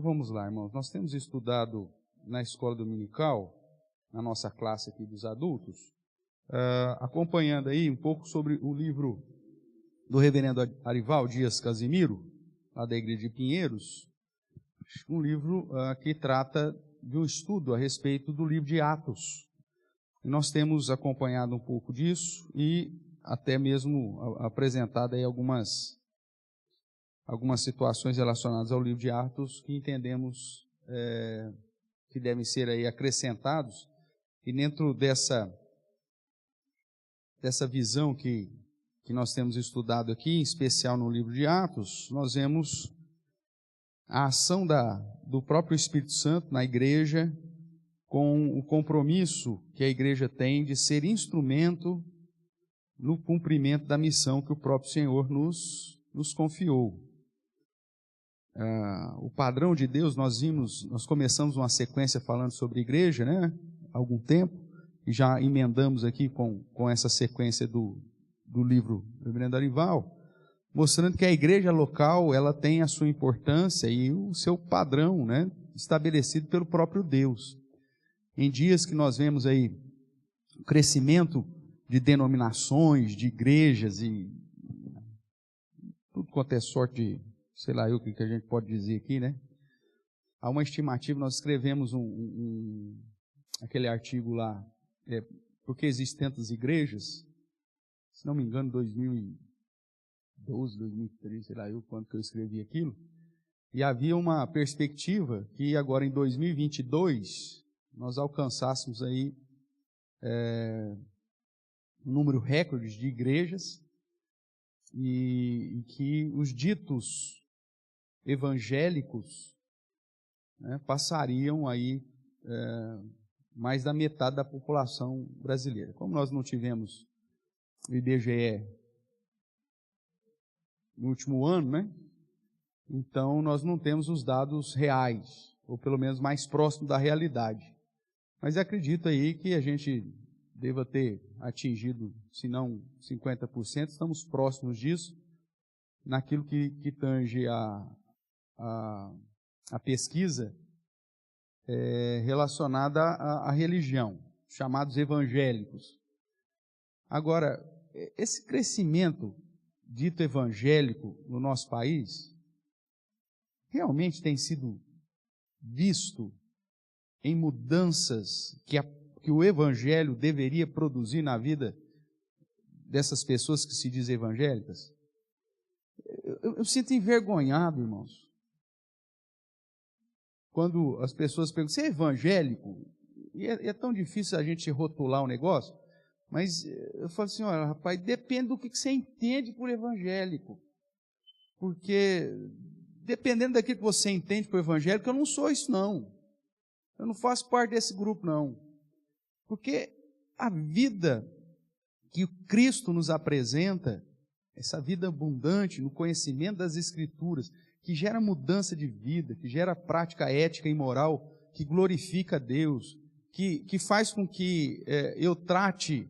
vamos lá, irmãos. Nós temos estudado na escola dominical, na nossa classe aqui dos adultos, acompanhando aí um pouco sobre o livro do reverendo Arival Dias Casimiro, lá da igreja de Pinheiros, um livro que trata de um estudo a respeito do livro de Atos. E nós temos acompanhado um pouco disso e até mesmo apresentado aí algumas situações relacionadas ao livro de Atos que entendemos que devem ser aí acrescentados. E dentro dessa visão que nós temos estudado aqui, em especial no livro de Atos, nós vemos a ação do próprio Espírito Santo na igreja, com o compromisso que a igreja tem de ser instrumento no cumprimento da missão que o próprio Senhor nos confiou. O padrão de Deus, nós começamos uma sequência falando sobre igreja, né, há algum tempo, e já emendamos aqui com essa sequência do livro do reverendo Arival, mostrando que a igreja local, ela tem a sua importância e o seu padrão, né, estabelecido pelo próprio Deus. Em dias que nós vemos aí o crescimento de denominações, de igrejas e tudo quanto é sorte de, sei lá o que a gente pode dizer aqui, né? Há uma estimativa, nós escrevemos aquele artigo lá, porque existem tantas igrejas, se não me engano, 2012, 2013, sei lá quando que eu escrevi aquilo, e havia uma perspectiva que agora em 2022 nós alcançássemos aí um número recorde de igrejas e que os ditos evangélicos, né, passariam aí mais da metade da população brasileira. Como nós não tivemos o IBGE no último ano, né? Então nós não temos os dados reais, ou pelo menos mais próximos da realidade. Mas acredito aí que a gente deva ter atingido, se não 50%, estamos próximos disso, naquilo que tange a pesquisa relacionada à religião, chamados evangélicos. Agora, esse crescimento dito evangélico no nosso país realmente tem sido visto em mudanças que o evangelho deveria produzir na vida dessas pessoas que se dizem evangélicas? Eu sinto envergonhado, irmãos, quando as pessoas perguntam: você é evangélico? E é tão difícil a gente rotular o negócio, mas eu falo assim: olha, rapaz, depende do que você entende por evangélico, porque dependendo daquilo que você entende por evangélico, eu não sou isso não, eu não faço parte desse grupo não, porque a vida que Cristo nos apresenta, essa vida abundante no conhecimento das Escrituras, que gera mudança de vida, que gera prática ética e moral, que glorifica a Deus, que faz com que eu trate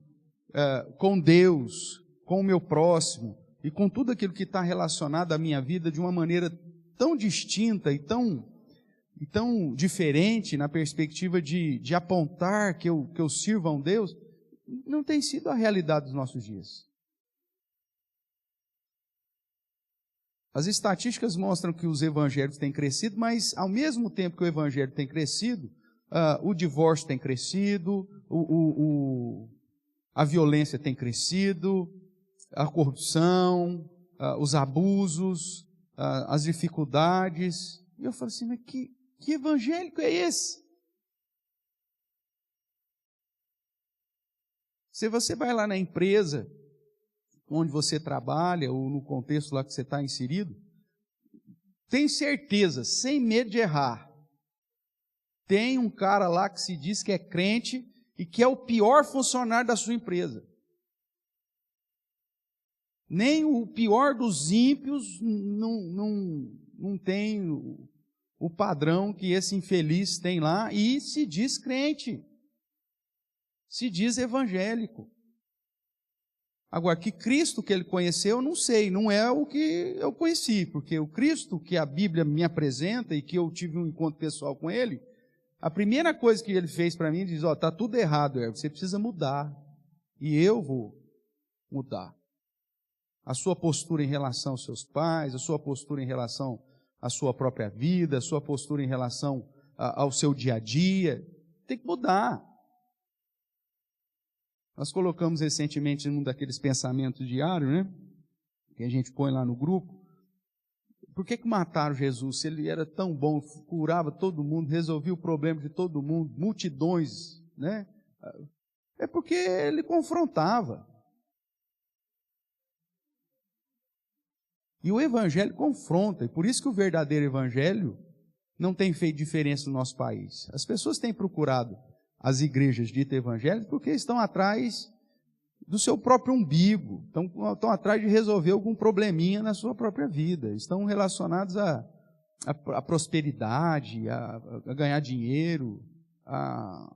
com Deus, com o meu próximo, e com tudo aquilo que está relacionado à minha vida de uma maneira tão distinta e tão diferente, na perspectiva de apontar que eu sirvo a um Deus, não tem sido a realidade dos nossos dias. As estatísticas mostram que os evangélicos têm crescido, mas ao mesmo tempo que o evangelho tem crescido, o divórcio tem crescido, a violência tem crescido, a corrupção, os abusos, as dificuldades. E eu falo assim: mas que evangélico é esse? Se você vai lá na empresa onde você trabalha, ou no contexto lá que você está inserido, tem certeza, sem medo de errar, tem um cara lá que se diz que é crente e que é o pior funcionário da sua empresa. Nem o pior dos ímpios não tem o padrão que esse infeliz tem lá, e se diz crente, se diz evangélico. Agora, que Cristo que ele conheceu, eu não sei, não é o que eu conheci, porque o Cristo que a Bíblia me apresenta e que eu tive um encontro pessoal com ele, a primeira coisa que ele fez para mim, diz, está tudo errado, você precisa mudar, e eu vou mudar. A sua postura em relação aos seus pais, a sua postura em relação à sua própria vida, a sua postura em relação ao seu dia a dia, tem que mudar. Nós colocamos recentemente num daqueles pensamentos diários, né? Que a gente põe lá no grupo. Por que mataram Jesus? Se ele era tão bom, curava todo mundo, resolvia o problema de todo mundo, multidões, né? É porque ele confrontava. E o Evangelho confronta, e por isso que o verdadeiro Evangelho não tem feito diferença no nosso país. As pessoas têm procurado as igrejas ditas evangélicas porque estão atrás do seu próprio umbigo, estão atrás de resolver algum probleminha na sua própria vida, estão relacionados à prosperidade, a ganhar dinheiro, a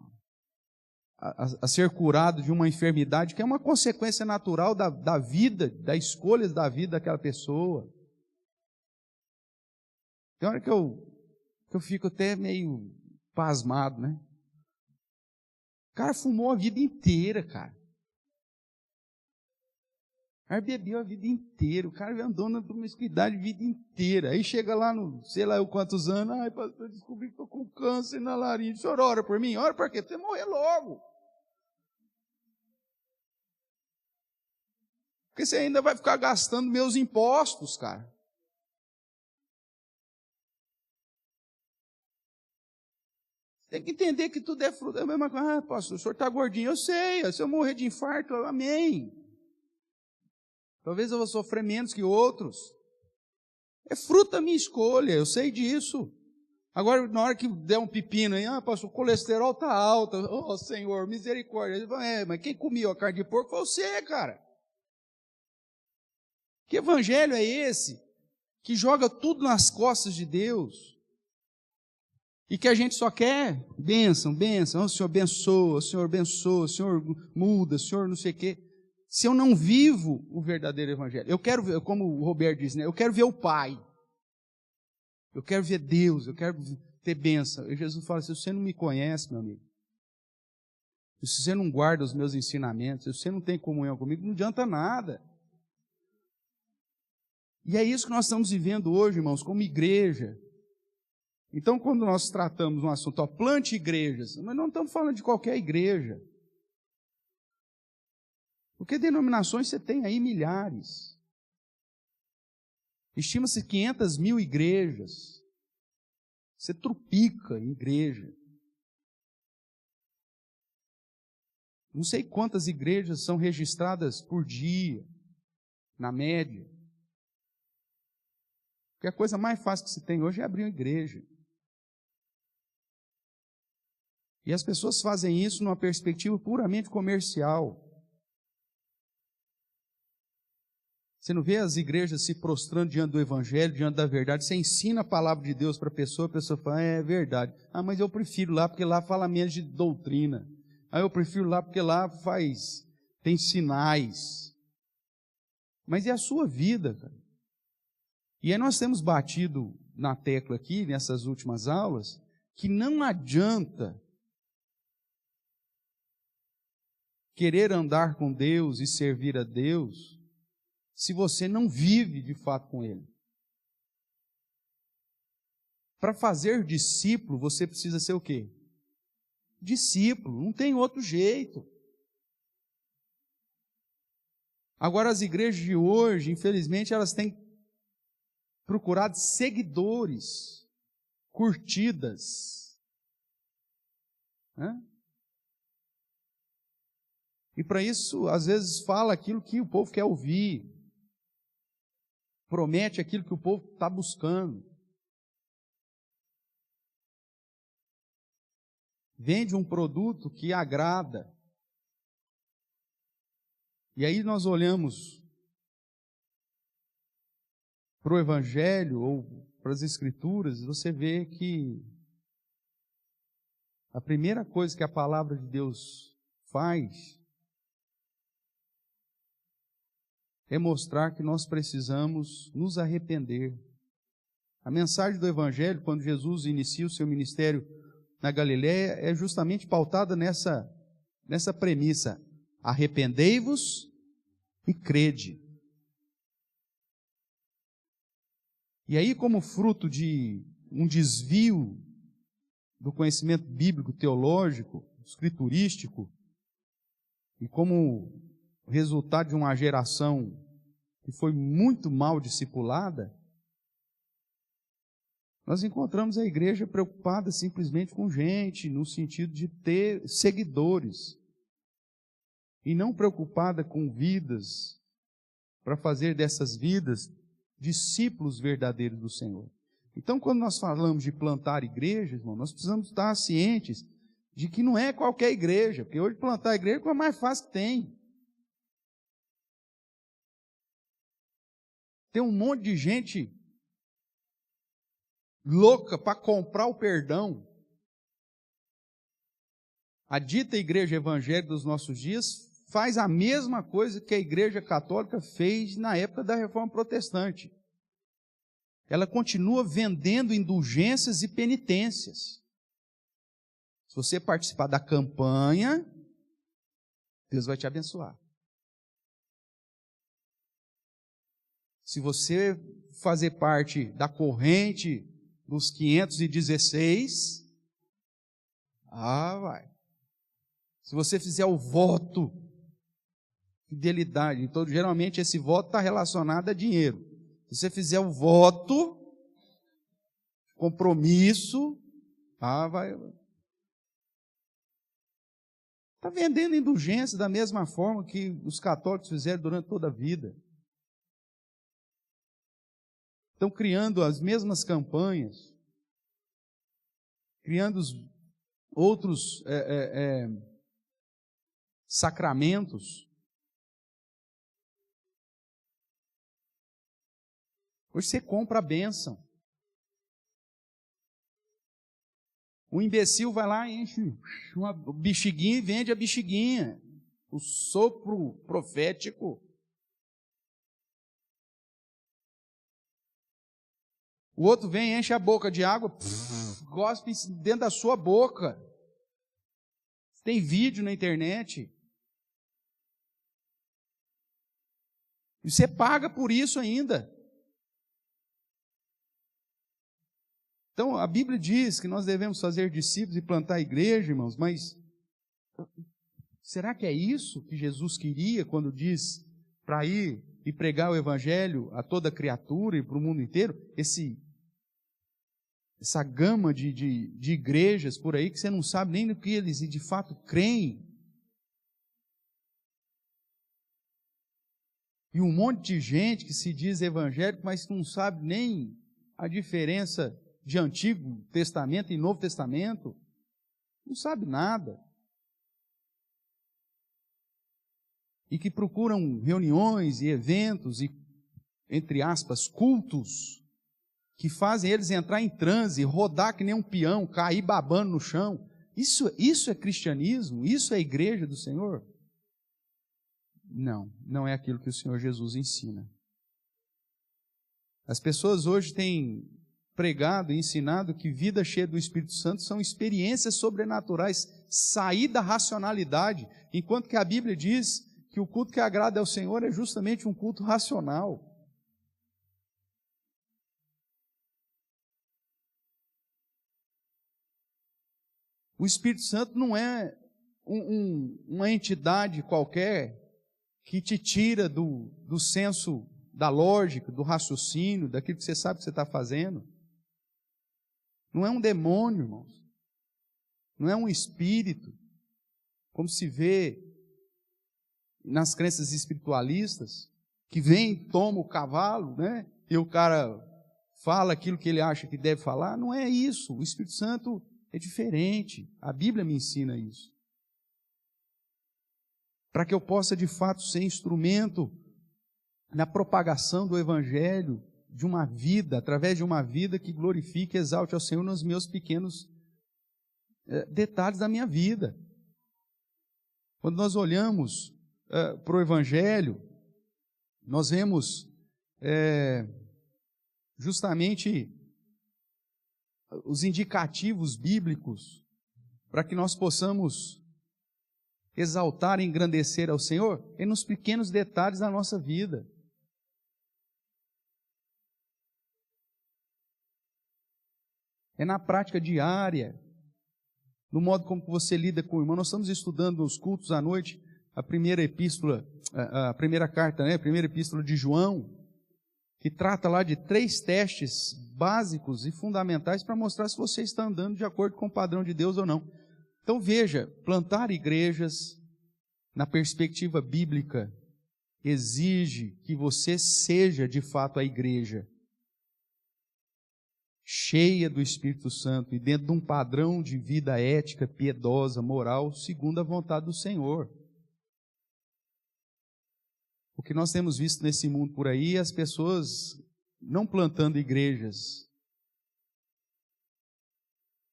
ser curado de uma enfermidade que é uma consequência natural da vida, da escolha da vida daquela pessoa. Tem hora que eu fico até meio pasmado, né? O cara fumou a vida inteira, cara. O cara bebeu a vida inteira, o cara andou na promiscuidade a vida inteira. Aí chega lá no, sei lá eu quantos anos, ai, pastor, eu descobri que estou com câncer na laringe. O senhor ora por mim? Ora para quê? Pra você morrer logo. Porque você ainda vai ficar gastando meus impostos, cara. Tem que entender que tudo é fruto. É a mesma coisa. Ah, pastor, o senhor está gordinho. Eu sei, se eu morrer de infarto, amém. Talvez eu vou sofrer menos que outros. É fruto da minha escolha, eu sei disso. Agora, na hora que der um pepino aí, pastor, o colesterol está alto. Oh, Senhor, misericórdia. Mas quem comeu a carne de porco foi você, cara. Que evangelho é esse? Que joga tudo nas costas de Deus. E que a gente só quer bênção, bênção. O Senhor abençoa, o Senhor abençoa, o Senhor muda, o Senhor não sei o quê. Se eu não vivo o verdadeiro evangelho, eu quero ver, como o Roberto disse, né? Eu quero ver o Pai. Eu quero ver Deus, eu quero ter bênção. E Jesus fala assim, se você não me conhece, meu amigo, se você não guarda os meus ensinamentos, se você não tem comunhão comigo, não adianta nada. E é isso que nós estamos vivendo hoje, irmãos, como igreja. Então, quando nós tratamos um assunto, plante igrejas, mas não estamos falando de qualquer igreja. Porque denominações você tem aí milhares. Estima-se 500 mil igrejas. Você trupica em igreja. Não sei quantas igrejas são registradas por dia, na média. Porque a coisa mais fácil que se tem hoje é abrir uma igreja. E as pessoas fazem isso numa perspectiva puramente comercial. Você não vê as igrejas se prostrando diante do Evangelho, diante da verdade. Você ensina a palavra de Deus para a pessoa fala, é verdade. Ah, mas eu prefiro lá, porque lá fala menos de doutrina. Ah, eu prefiro lá, porque lá tem sinais. Mas é a sua vida, cara. E aí nós temos batido na tecla aqui, nessas últimas aulas, que não adianta querer andar com Deus e servir a Deus se você não vive de fato com Ele. Para fazer discípulo, você precisa ser o quê? Discípulo, não tem outro jeito. Agora, as igrejas de hoje, infelizmente, elas têm procurado seguidores, curtidas. E para isso, às vezes, fala aquilo que o povo quer ouvir. Promete aquilo que o povo está buscando. Vende um produto que agrada. E aí nós olhamos para o Evangelho ou para as Escrituras, você vê que a primeira coisa que a palavra de Deus faz é mostrar que nós precisamos nos arrepender. A mensagem do Evangelho, quando Jesus inicia o seu ministério na Galileia, é justamente pautada nessa premissa: arrependei-vos e crede. E aí, como fruto de um desvio do conhecimento bíblico, teológico, escriturístico, e como resultado de uma geração que foi muito mal discipulada, nós encontramos a igreja preocupada simplesmente com gente, no sentido de ter seguidores, e não preocupada com vidas, para fazer dessas vidas discípulos verdadeiros do Senhor. Então, quando nós falamos de plantar igreja, irmão, nós precisamos estar cientes de que não é qualquer igreja, porque hoje plantar igreja é a coisa mais fácil que tem. Tem um monte de gente louca para comprar o perdão. A dita igreja evangélica dos nossos dias faz a mesma coisa que a igreja católica fez na época da Reforma Protestante. Ela continua vendendo indulgências e penitências. Se você participar da campanha, Deus vai te abençoar. Se você fazer parte da corrente dos 516, vai. Se você fizer o voto, fidelidade, então geralmente esse voto está relacionado a dinheiro. Se você fizer o voto, compromisso, vai. Está vendendo indulgência da mesma forma que os católicos fizeram durante toda a vida. Estão criando as mesmas campanhas, criando os outros sacramentos. Hoje você compra a bênção. O imbecil vai lá e enche uma bexiguinha e vende a bexiguinha. O sopro profético. O outro vem, enche a boca de água, gospe dentro da sua boca. Tem vídeo na internet. E você paga por isso ainda. Então, a Bíblia diz que nós devemos fazer discípulos e plantar a igreja, irmãos, mas será que é isso que Jesus queria quando diz para ir e pregar o Evangelho a toda criatura e para o mundo inteiro? Essa gama de igrejas por aí que você não sabe nem no que eles de fato creem. E um monte de gente que se diz evangélico, mas não sabe nem a diferença de Antigo Testamento e Novo Testamento. Não sabe nada. E que procuram reuniões e eventos e, entre aspas, cultos, que fazem eles entrar em transe, rodar que nem um peão, cair babando no chão. Isso é cristianismo? Isso é igreja do Senhor? Não é aquilo que o Senhor Jesus ensina. As pessoas hoje têm pregado e ensinado que vida cheia do Espírito Santo são experiências sobrenaturais, sair da racionalidade, enquanto que a Bíblia diz que o culto que agrada ao Senhor é justamente um culto racional. O Espírito Santo não é uma entidade qualquer que te tira do senso da lógica, do raciocínio, daquilo que você sabe que você está fazendo. Não é um demônio, irmãos. Não é um espírito, como se vê nas crenças espiritualistas, que vem, toma o cavalo, né? E o cara fala aquilo que ele acha que deve falar. Não é isso. O Espírito Santo é diferente. A Bíblia me ensina isso. Para que eu possa, de fato, ser instrumento na propagação do Evangelho de uma vida, através de uma vida que glorifique e exalte ao Senhor nos meus pequenos detalhes da minha vida. Quando nós olhamos para o Evangelho, nós vemos justamente os indicativos bíblicos para que nós possamos exaltar e engrandecer ao Senhor é nos pequenos detalhes da nossa vida. É na prática diária, no modo como você lida com o irmão. Nós estamos estudando nos cultos à noite a primeira epístola, a primeira carta, a primeira epístola de João, que trata lá de 3 testes básicos e fundamentais para mostrar se você está andando de acordo com o padrão de Deus ou não. Então veja, plantar igrejas na perspectiva bíblica exige que você seja de fato a igreja, cheia do Espírito Santo e dentro de um padrão de vida ética, piedosa, moral, segundo a vontade do Senhor. O que nós temos visto nesse mundo por aí, as pessoas não plantando igrejas,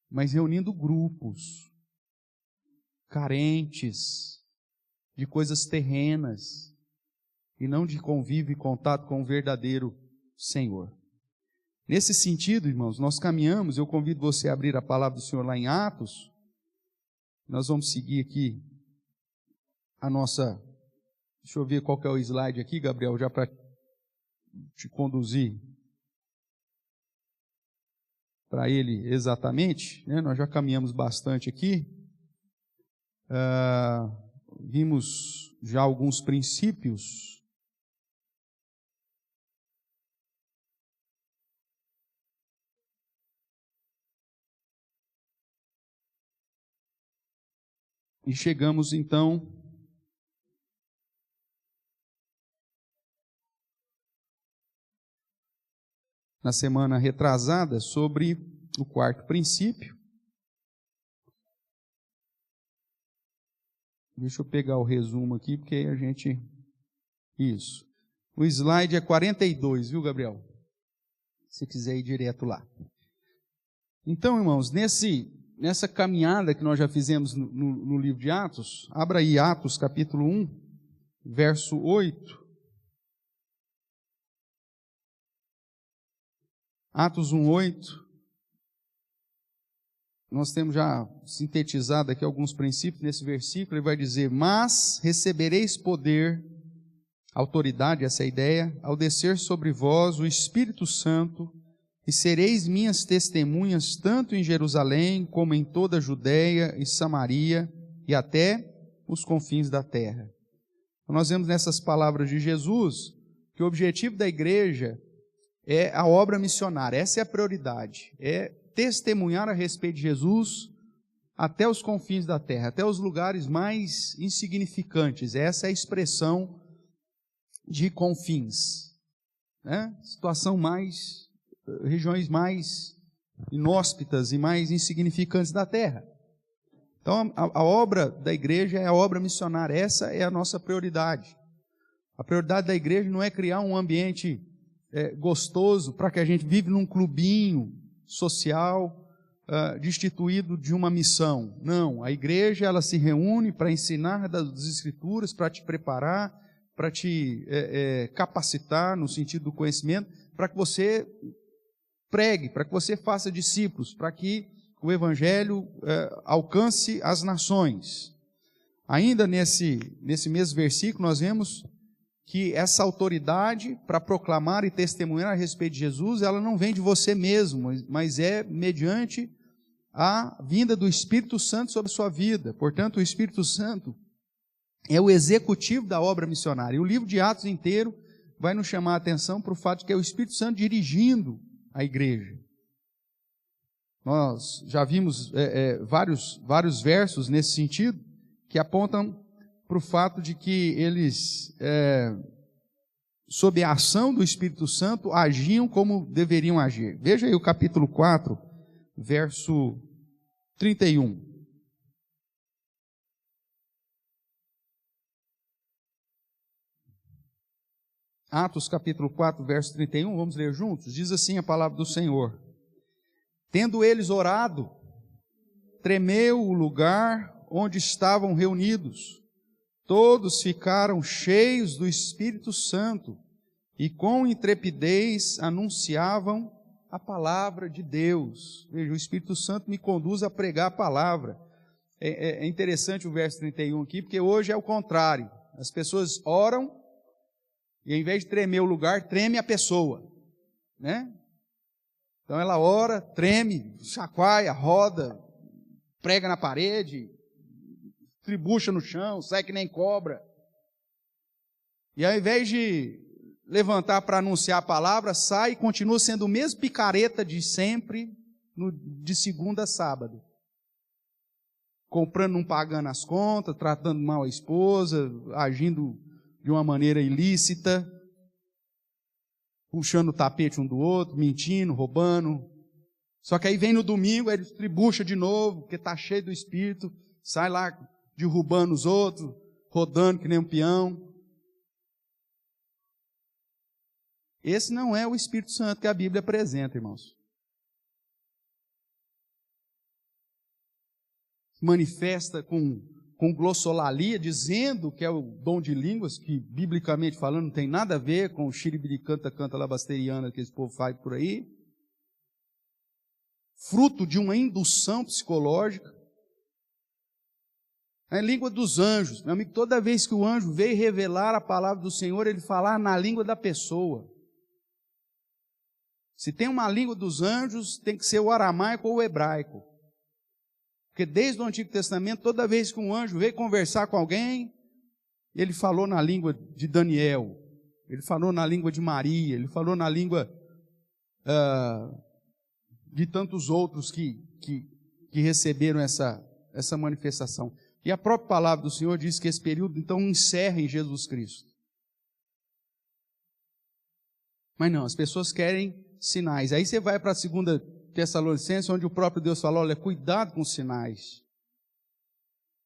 mas reunindo grupos carentes de coisas terrenas e não de convívio e contato com o verdadeiro Senhor. Nesse sentido, irmãos, nós caminhamos. Eu convido você a abrir a palavra do Senhor lá em Atos. Nós vamos seguir aqui a nossa... Deixa eu ver qual que é o slide aqui, Gabriel, já para te conduzir para ele exatamente, né? Nós já caminhamos bastante aqui. Vimos já alguns princípios. E chegamos então na semana retrasada sobre o 4º princípio. Deixa eu pegar o resumo aqui, porque aí a gente... Isso. O slide é 42, viu, Gabriel? Se quiser ir direto lá. Então, irmãos, nessa caminhada que nós já fizemos no livro de Atos, abra aí Atos capítulo 1, verso 8. Atos 1, 8. Nós temos já sintetizado aqui alguns princípios nesse versículo. Ele vai dizer: mas recebereis poder, autoridade, essa é a ideia, ao descer sobre vós o Espírito Santo, e sereis minhas testemunhas tanto em Jerusalém como em toda a Judéia e Samaria e até os confins da terra. Então, nós vemos nessas palavras de Jesus que o objetivo da igreja é a obra missionária. Essa é a prioridade, é testemunhar a respeito de Jesus até os confins da terra, até os lugares mais insignificantes. Essa é a expressão de confins, né? Regiões mais inóspitas e mais insignificantes da terra. Então a obra da igreja é a obra missionária. Essa é a nossa prioridade. A prioridade da igreja não é criar um ambiente gostoso para que a gente vive num clubinho social, destituído de uma missão. Não, a igreja ela se reúne para ensinar das Escrituras, para te preparar, para te capacitar no sentido do conhecimento, para que você pregue, para que você faça discípulos, para que o Evangelho alcance as nações. Ainda nesse mesmo versículo nós vemos que essa autoridade para proclamar e testemunhar a respeito de Jesus, ela não vem de você mesmo, mas é mediante a vinda do Espírito Santo sobre a sua vida. Portanto, o Espírito Santo é o executivo da obra missionária. E o livro de Atos inteiro vai nos chamar a atenção para o fato de que é o Espírito Santo dirigindo a igreja. Nós já vimos vários versos nesse sentido, que apontam para o fato de que eles, sob a ação do Espírito Santo, agiam como deveriam agir. Veja aí o capítulo 4, verso 31. Atos capítulo 4, verso 31, vamos ler juntos? Diz assim a palavra do Senhor: tendo eles orado, tremeu o lugar onde estavam reunidos. Todos ficaram cheios do Espírito Santo e com intrepidez anunciavam a palavra de Deus. Veja, o Espírito Santo me conduz a pregar a palavra. É interessante o verso 31 aqui, porque hoje é o contrário. As pessoas oram e, ao invés de tremer o lugar, treme a pessoa, né? Então ela ora, treme, chacoalha, roda, prega na parede, tribucha no chão, sai que nem cobra. E ao invés de levantar para anunciar a palavra, sai e continua sendo o mesmo picareta de sempre, de segunda a sábado. Comprando, não pagando as contas, tratando mal a esposa, agindo de uma maneira ilícita, puxando o tapete um do outro, mentindo, roubando. Só que aí vem no domingo, ele tribucha de novo, porque está cheio do Espírito, sai lá derrubando os outros, rodando que nem um peão. Esse não é o Espírito Santo que a Bíblia apresenta, irmãos. Manifesta com glossolalia, dizendo que é o dom de línguas, que, biblicamente falando, não tem nada a ver com o xiribiricanta, canta labasteriana que esse povo faz por aí. Fruto de uma indução psicológica. É a língua dos anjos. Meu amigo, toda vez que o anjo veio revelar a palavra do Senhor, ele falar na língua da pessoa. Se tem uma língua dos anjos, tem que ser o aramaico ou o hebraico. Porque desde o Antigo Testamento, toda vez que um anjo veio conversar com alguém, ele falou na língua de Daniel, ele falou na língua de Maria, ele falou na língua de tantos outros que receberam essa manifestação. E a própria palavra do Senhor diz que esse período, então, encerra em Jesus Cristo. Mas não, as pessoas querem sinais. Aí você vai para a 2 Tessalonicenses, onde o próprio Deus fala, olha, cuidado com os sinais.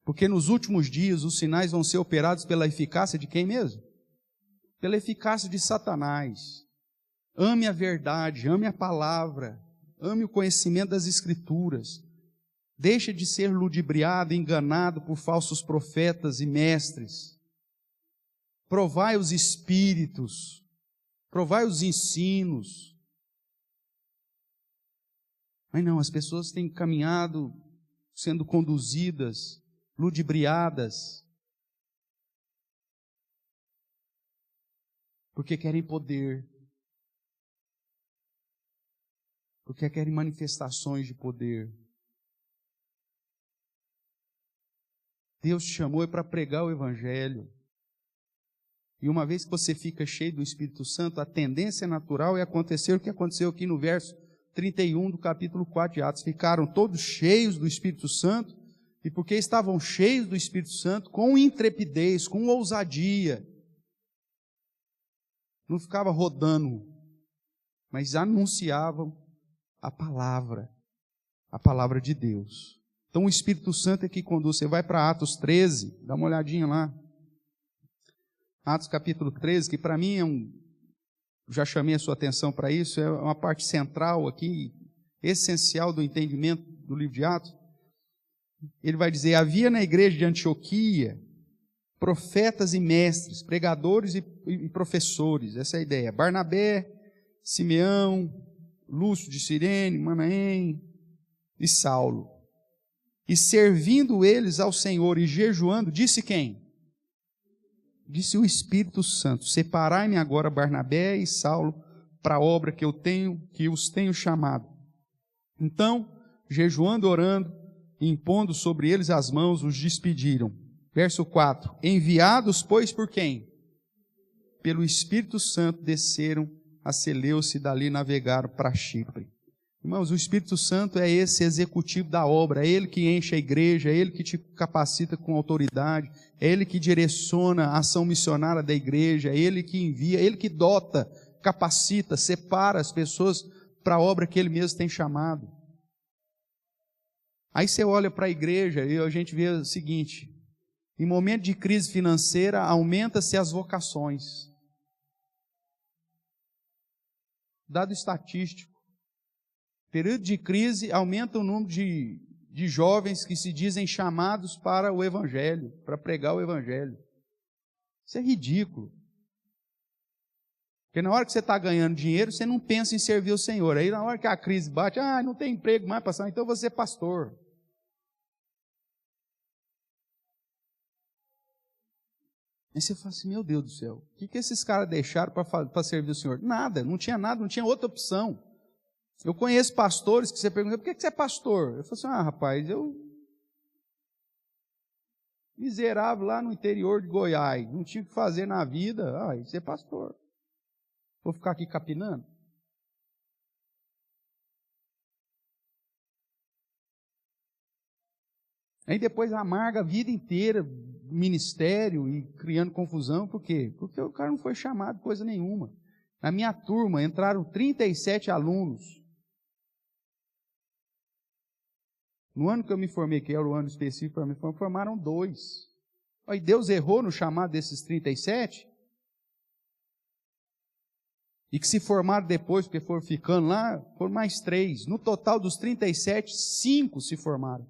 Porque nos últimos dias os sinais vão ser operados pela eficácia de quem mesmo? Pela eficácia de Satanás. Ame a verdade, ame a palavra, ame o conhecimento das Escrituras. Deixe de ser ludibriado, enganado por falsos profetas e mestres. Provai os espíritos, provai os ensinos. Mas não, as pessoas têm caminhado, sendo conduzidas, ludibriadas, porque querem poder, porque querem manifestações de poder. Deus te chamou para pregar o Evangelho. E uma vez que você fica cheio do Espírito Santo, a tendência natural é acontecer o que aconteceu aqui no verso 31 do capítulo 4 de Atos. Ficaram todos cheios do Espírito Santo, e porque estavam cheios do Espírito Santo, com intrepidez, com ousadia, não ficava rodando, mas anunciavam a palavra de Deus. Então o Espírito Santo é que conduz. Você vai para Atos 13, dá uma olhadinha lá. Atos capítulo 13, que para mim já chamei a sua atenção para isso, é uma parte central aqui, essencial do entendimento do livro de Atos. Ele vai dizer, havia na igreja de Antioquia profetas e mestres, pregadores e professores, essa é a ideia. Barnabé, Simeão, Lúcio de Cirene, Manaém e Saulo. E servindo eles ao Senhor e jejuando, disse quem? Disse o Espírito Santo, separai-me agora Barnabé e Saulo para a obra que os tenho chamado. Então, jejuando, orando, e impondo sobre eles as mãos, os despediram. Verso 4, enviados, pois, por quem? Pelo Espírito Santo desceram a Seleucia e dali navegaram para Chipre. Irmãos, o Espírito Santo é esse executivo da obra, é Ele que enche a igreja, é Ele que te capacita com autoridade, é Ele que direciona a ação missionária da igreja, é Ele que envia, é Ele que dota, capacita, separa as pessoas para a obra que Ele mesmo tem chamado. Aí você olha para a igreja e a gente vê o seguinte, em momento de crise financeira, aumenta-se as vocações. Dado estatístico. Período de crise, aumenta o número de jovens que se dizem chamados para o Evangelho, para pregar o Evangelho. Isso é ridículo. Porque na hora que você está ganhando dinheiro, você não pensa em servir o Senhor. Aí na hora que a crise bate, não tem emprego mais, pastor, então você é pastor. Aí você fala assim, meu Deus do céu, o que esses caras deixaram para servir o Senhor? Nada, não tinha nada, não tinha outra opção. Eu conheço pastores que você pergunta, por que você é pastor? Eu falo assim, rapaz, eu miserável lá no interior de Goiás, não tinha o que fazer na vida, isso é pastor. Vou ficar aqui capinando? Aí depois amarga a vida inteira, ministério e criando confusão, por quê? Porque o cara não foi chamado coisa nenhuma. Na minha turma entraram 37 alunos. No ano que eu me formei, que era o ano específico para mim, formaram 2. Aí Deus errou no chamado desses 37? E que se formaram depois, porque foram ficando lá, foram mais 3. No total dos 37, 5 se formaram.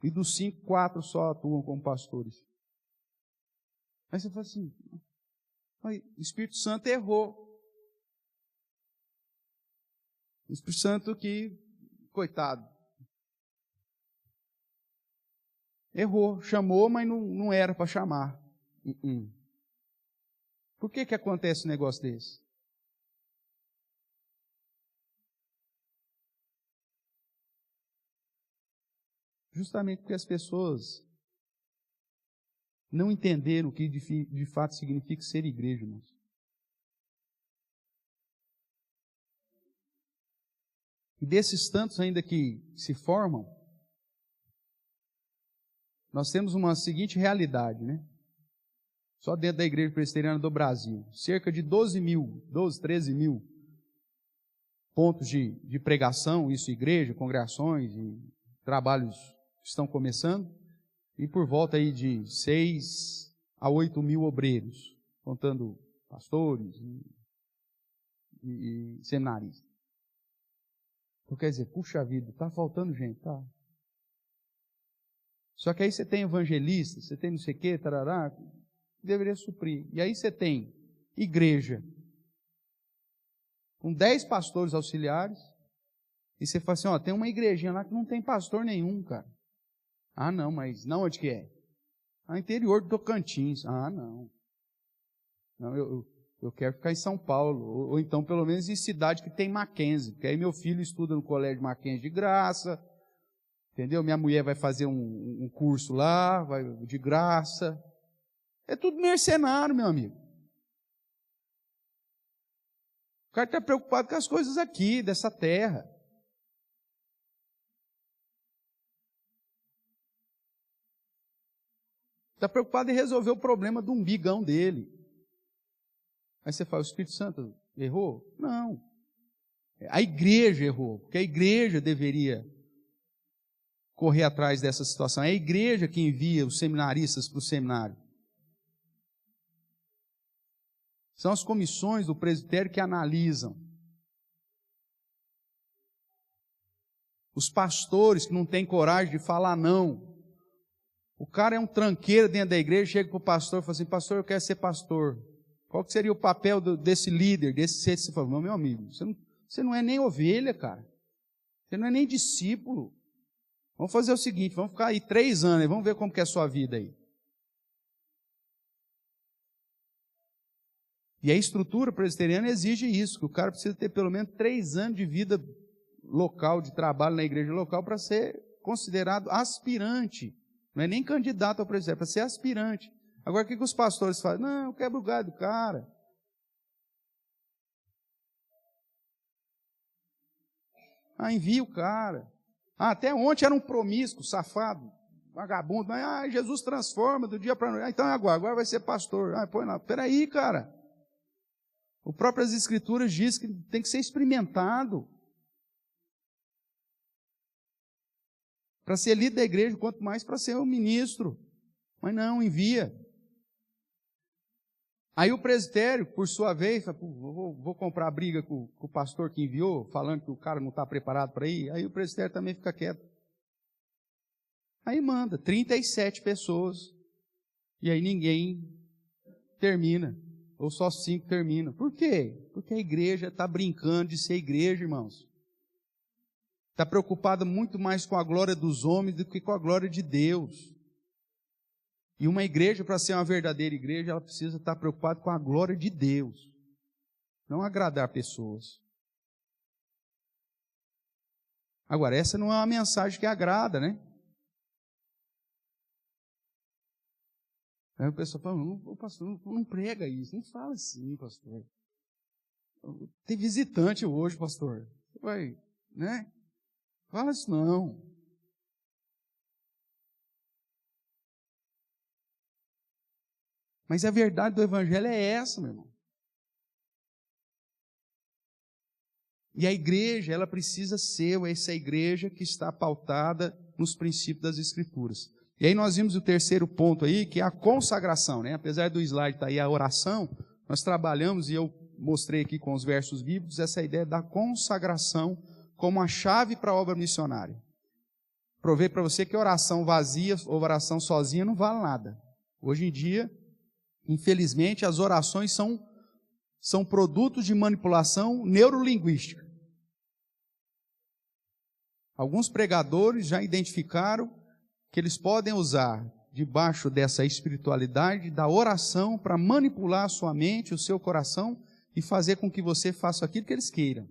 E dos 5, 4 só atuam como pastores. Aí você fala assim, o Espírito Santo errou. O Espírito Santo que, coitado, errou, chamou, mas não era para chamar. Por que acontece um negócio desse? Justamente porque as pessoas não entenderam o que de fato significa ser igreja, irmãos. E desses tantos ainda que se formam, nós temos uma seguinte realidade, né? Só dentro da Igreja Presbiteriana do Brasil, cerca de 13 mil pontos de pregação, isso igreja, congregações e trabalhos que estão começando, e por volta aí de 6 a 8 mil obreiros, contando pastores e seminaristas. Então quer dizer, puxa vida, está faltando gente, tá? Só que aí você tem evangelistas, você tem não sei o que, tarará, deveria suprir. E aí você tem igreja com 10 pastores auxiliares, e você fala assim, tem uma igrejinha lá que não tem pastor nenhum, cara. Não, mas não, onde que é? Interior do Tocantins. Não. Não, eu quero ficar em São Paulo, ou então pelo menos em cidade que tem Mackenzie, porque aí meu filho estuda no colégio Mackenzie de graça, entendeu? Minha mulher vai fazer um curso lá, de graça. É tudo mercenário, meu amigo. O cara está preocupado com as coisas aqui, dessa terra. Está preocupado em resolver o problema do umbigão dele. Aí você fala, o Espírito Santo errou? Não. A igreja errou, porque a igreja deveria correr atrás dessa situação. É a igreja que envia os seminaristas para o seminário. São as comissões do presbitério que analisam. Os pastores que não têm coragem de falar não. O cara é um tranqueiro dentro da igreja, chega para o pastor e fala assim, pastor, eu quero ser pastor. Qual que seria o papel desse líder, desse ser? Você fala, meu amigo, você não é nem ovelha, cara. Você não é nem discípulo. Vamos fazer o seguinte, vamos ficar aí 3 anos, e vamos ver como que é a sua vida aí. E a estrutura presbiteriana exige isso, que o cara precisa ter pelo menos 3 anos de vida local, de trabalho na igreja local, para ser considerado aspirante. Não é nem candidato ao presbitério, é para ser aspirante. Agora, o que os pastores fazem? Não, quebra o galho do cara. Envia o cara. Até ontem era um promíscuo, safado, vagabundo. Mas Jesus transforma do dia para a noite. Então agora vai ser pastor. Põe lá. Peraí, cara. O próprio as Escrituras diz que tem que ser experimentado. Para ser líder da igreja, quanto mais para ser um ministro. Mas não, envia. Aí o presbitério, por sua vez, fala, vou comprar briga com o pastor que enviou, falando que o cara não está preparado para ir. Aí o presbitério também fica quieto. Aí manda 37 pessoas E aí ninguém termina, ou só 5 terminam. Por quê? Porque a igreja está brincando de ser igreja, irmãos. Está preocupada muito mais com a glória dos homens do que com a glória de Deus. E uma igreja, para ser uma verdadeira igreja, ela precisa estar preocupada com a glória de Deus, não agradar pessoas. Agora, essa não é uma mensagem que agrada, né? Aí o pessoal fala, pastor, não prega isso, não fala assim, pastor. Tem visitante hoje, pastor. Vai, né? Fala isso não. Mas a verdade do Evangelho é essa, meu irmão. E a igreja, ela precisa ser essa igreja que está pautada nos princípios das Escrituras. E aí nós vimos o terceiro ponto aí, que é a consagração, né? Apesar do slide estar aí a oração, nós trabalhamos, e eu mostrei aqui com os versos bíblicos, essa ideia da consagração como a chave para a obra missionária. Provei para você que oração vazia ou oração sozinha não vale nada. Hoje em dia, infelizmente, as orações são produtos de manipulação neurolinguística. Alguns pregadores já identificaram que eles podem usar, debaixo dessa espiritualidade, da oração para manipular a sua mente, o seu coração, e fazer com que você faça aquilo que eles queiram.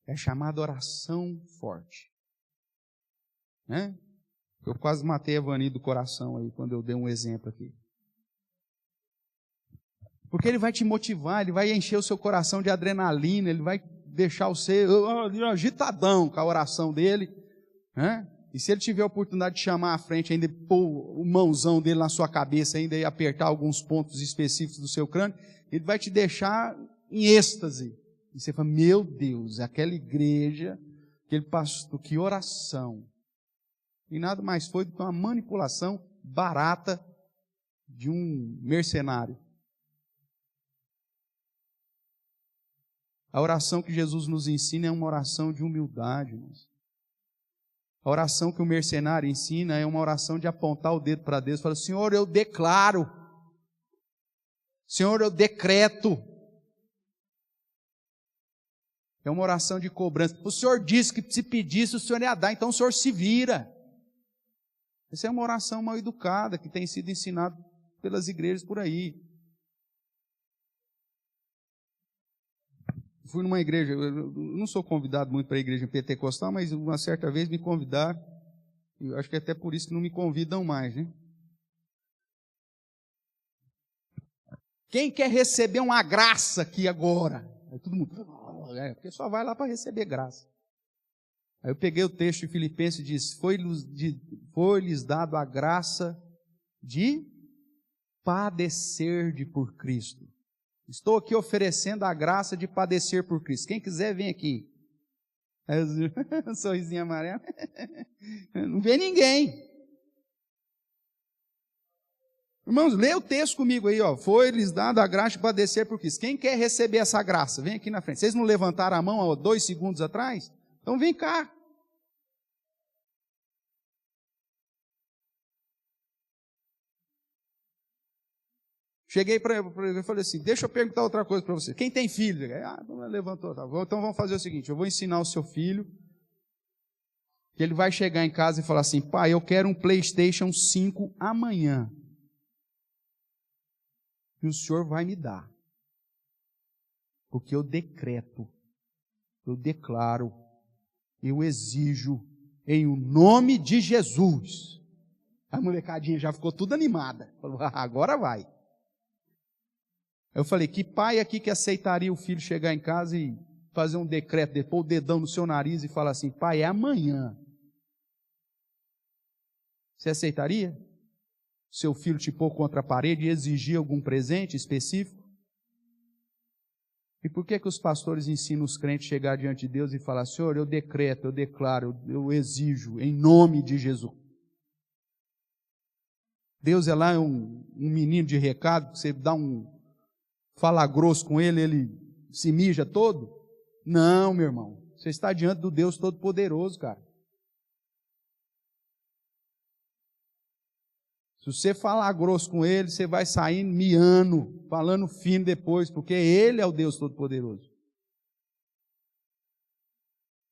É chamada oração forte. Né? Eu quase matei a Vani do coração aí, quando eu dei um exemplo aqui. Porque ele vai te motivar, ele vai encher o seu coração de adrenalina, ele vai deixar você agitadão com a oração dele, né? E se ele tiver a oportunidade de chamar à frente ainda, pôr o mãozão dele na sua cabeça ainda e apertar alguns pontos específicos do seu crânio, ele vai te deixar em êxtase. E você fala, meu Deus, aquela igreja, aquele pastor, que oração. E nada mais foi do que uma manipulação barata de um mercenário. A oração que Jesus nos ensina é uma oração de humildade, irmãos. A oração que o mercenário ensina é uma oração de apontar o dedo para Deus e falar, Senhor, eu declaro. Senhor, eu decreto. É uma oração de cobrança. O Senhor disse que se pedisse, o Senhor ia dar, então o Senhor se vira. Essa é uma oração mal educada que tem sido ensinada pelas igrejas por aí. Fui numa igreja, eu não sou convidado muito para a igreja pentecostal, mas uma certa vez me convidaram, e eu acho que é até por isso que não me convidam mais, né? Quem quer receber uma graça aqui agora? Aí todo mundo, porque só vai lá para receber graça. Aí eu peguei o texto de Filipenses e disse, foi-lhes dado a graça de padecer por Cristo. Estou aqui oferecendo a graça de padecer por Cristo. Quem quiser, vem aqui. Sorrisinho amarelo. Não vê ninguém. Irmãos, lê o texto comigo aí, ó. Foi-lhes dado a graça de padecer por Cristo. Quem quer receber essa graça? Vem aqui na frente. Vocês não levantaram a mão há 2 segundos atrás? Então vem cá. Cheguei para ele e falei assim, deixa eu perguntar outra coisa para você. Quem tem filho? Levantou. Tá. Então vamos fazer o seguinte, eu vou ensinar o seu filho, que ele vai chegar em casa e falar assim, pai, eu quero um PlayStation 5 amanhã. E o senhor vai me dar. Porque eu decreto, eu declaro, eu exijo, em o nome de Jesus. A molecadinha já ficou tudo animada. Falou, agora vai. Eu falei, que pai aqui que aceitaria o filho chegar em casa e fazer um decreto, pôr o dedão no seu nariz e falar assim, pai, é amanhã. Você aceitaria? Seu filho te pôr contra a parede e exigir algum presente específico? E por que os pastores ensinam os crentes a chegar diante de Deus e falar, Senhor, eu decreto, eu declaro, eu exijo, em nome de Jesus? Deus é lá um menino de recado, que você dá fala grosso com ele, ele se mija todo? Não, meu irmão. Você está diante do Deus Todo-Poderoso, cara. Se você falar grosso com ele, você vai sair miando, falando fino depois, porque ele é o Deus Todo-Poderoso.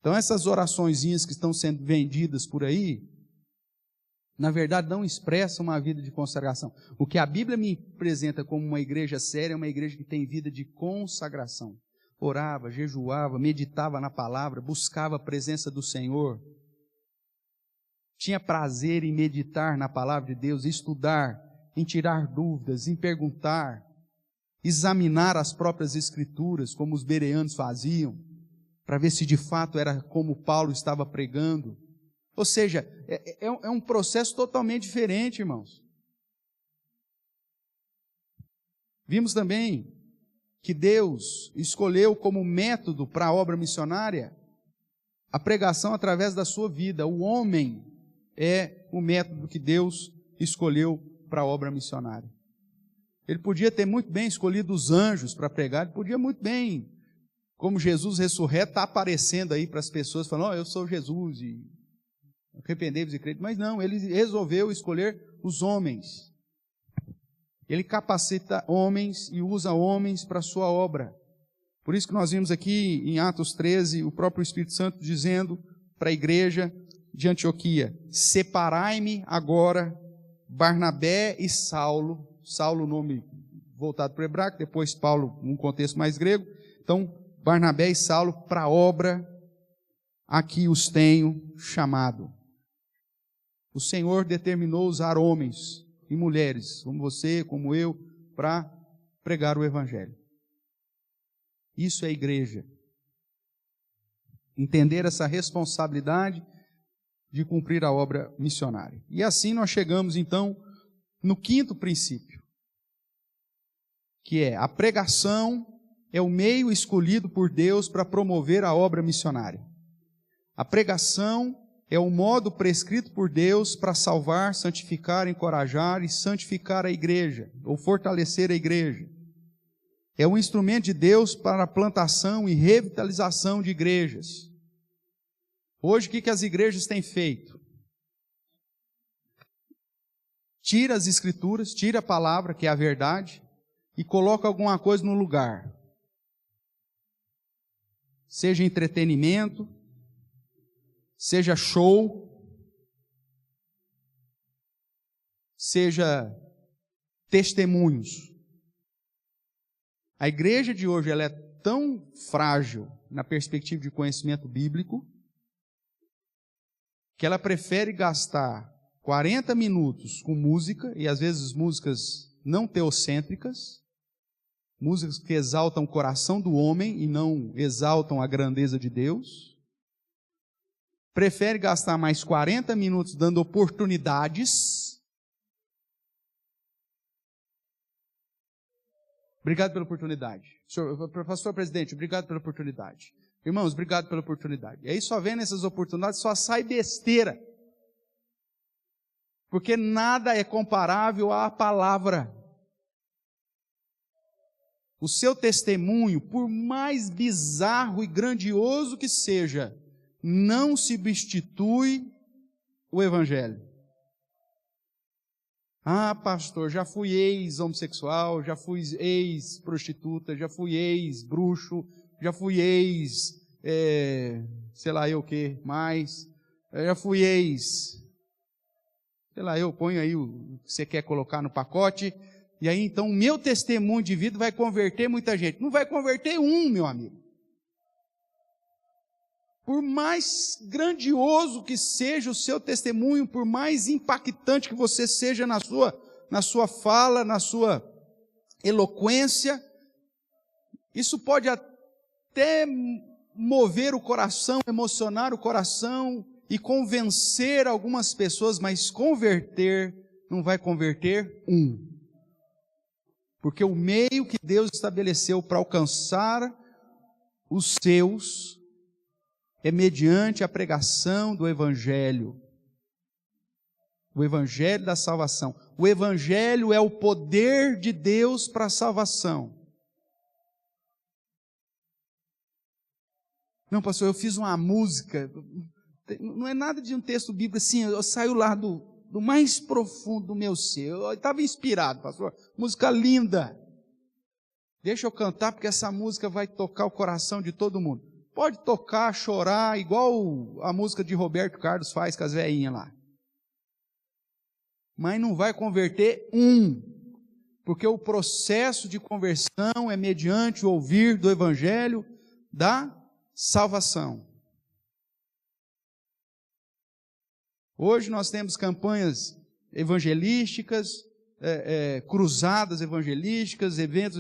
Então essas oraçõezinhas que estão sendo vendidas por aí, na verdade não expressam uma vida de consagração. O que a Bíblia me apresenta como uma igreja séria é uma igreja que tem vida de consagração. Orava, jejuava, meditava na palavra, buscava a presença do Senhor. Tinha prazer em meditar na palavra de Deus, estudar, em tirar dúvidas, em perguntar, examinar as próprias escrituras, como os bereanos faziam, para ver se de fato era como Paulo estava pregando. Ou seja, é um processo totalmente diferente, irmãos. Vimos também que Deus escolheu como método para a obra missionária a pregação através da sua vida. O homem é o método que Deus escolheu para a obra missionária. Ele podia ter muito bem escolhido os anjos para pregar, ele podia muito bem, como Jesus ressurreto, estar aparecendo aí para as pessoas, falando, eu sou Jesus, e arrependei-vos e crede. Mas não, ele resolveu escolher os homens. Ele capacita homens e usa homens para a sua obra. Por isso que nós vimos aqui em Atos 13, o próprio Espírito Santo dizendo para a igreja de Antioquia, separai-me agora Barnabé e Saulo, Saulo nome voltado para o hebraico, depois Paulo num contexto mais grego, então Barnabé e Saulo para a obra a que os tenho chamado. O Senhor determinou usar homens e mulheres, como você, como eu, para pregar o Evangelho. Isso é igreja. Entender essa responsabilidade de cumprir a obra missionária. E assim nós chegamos, então, no quinto princípio, que é a pregação é o meio escolhido por Deus para promover a obra missionária. A pregação é o modo prescrito por Deus para salvar, santificar, encorajar e santificar a igreja, ou fortalecer a igreja. É um instrumento de Deus para a plantação e revitalização de igrejas. Hoje, o que as igrejas têm feito? Tira as escrituras, tira a palavra, que é a verdade, e coloca alguma coisa no lugar. Seja entretenimento, seja show, seja testemunhos. A igreja de hoje ela é tão frágil na perspectiva de conhecimento bíblico que ela prefere gastar 40 minutos com música, e às vezes músicas não teocêntricas, músicas que exaltam o coração do homem e não exaltam a grandeza de Deus. Prefere gastar mais 40 minutos dando oportunidades. Obrigado pela oportunidade. Pastor presidente, obrigado pela oportunidade. Irmãos, obrigado pela oportunidade. E aí só vendo essas oportunidades, só sai besteira. Porque nada é comparável à palavra. O seu testemunho, por mais bizarro e grandioso que seja, não substitui o Evangelho. Ah, pastor, já fui ex-homossexual, já fui ex-prostituta, já fui ex-bruxo, já fui sei lá eu o que mais, já fui sei lá eu, ponho aí o que você quer colocar no pacote, e aí então o meu testemunho de vida vai converter muita gente. Não vai converter meu amigo. Por mais grandioso que seja o seu testemunho, por mais impactante que você seja na sua fala, na sua eloquência, isso pode até mover o coração, emocionar o coração e convencer algumas pessoas, mas converter, não vai converter Porque o meio que Deus estabeleceu para alcançar os seus é mediante a pregação do Evangelho. O Evangelho da salvação. O Evangelho é o poder de Deus para a salvação. Não, pastor, eu fiz uma música. Não é nada de um texto bíblico assim, eu saio lá do mais profundo do meu ser. Eu estava inspirado, pastor. Música linda. Deixa eu cantar, porque essa música vai tocar o coração de todo mundo. Pode tocar, chorar, igual a música de Roberto Carlos faz com as velhinhas lá. Mas não vai converter porque o processo de conversão é mediante o ouvir do Evangelho da salvação. Hoje nós temos campanhas evangelísticas, cruzadas evangelísticas, eventos,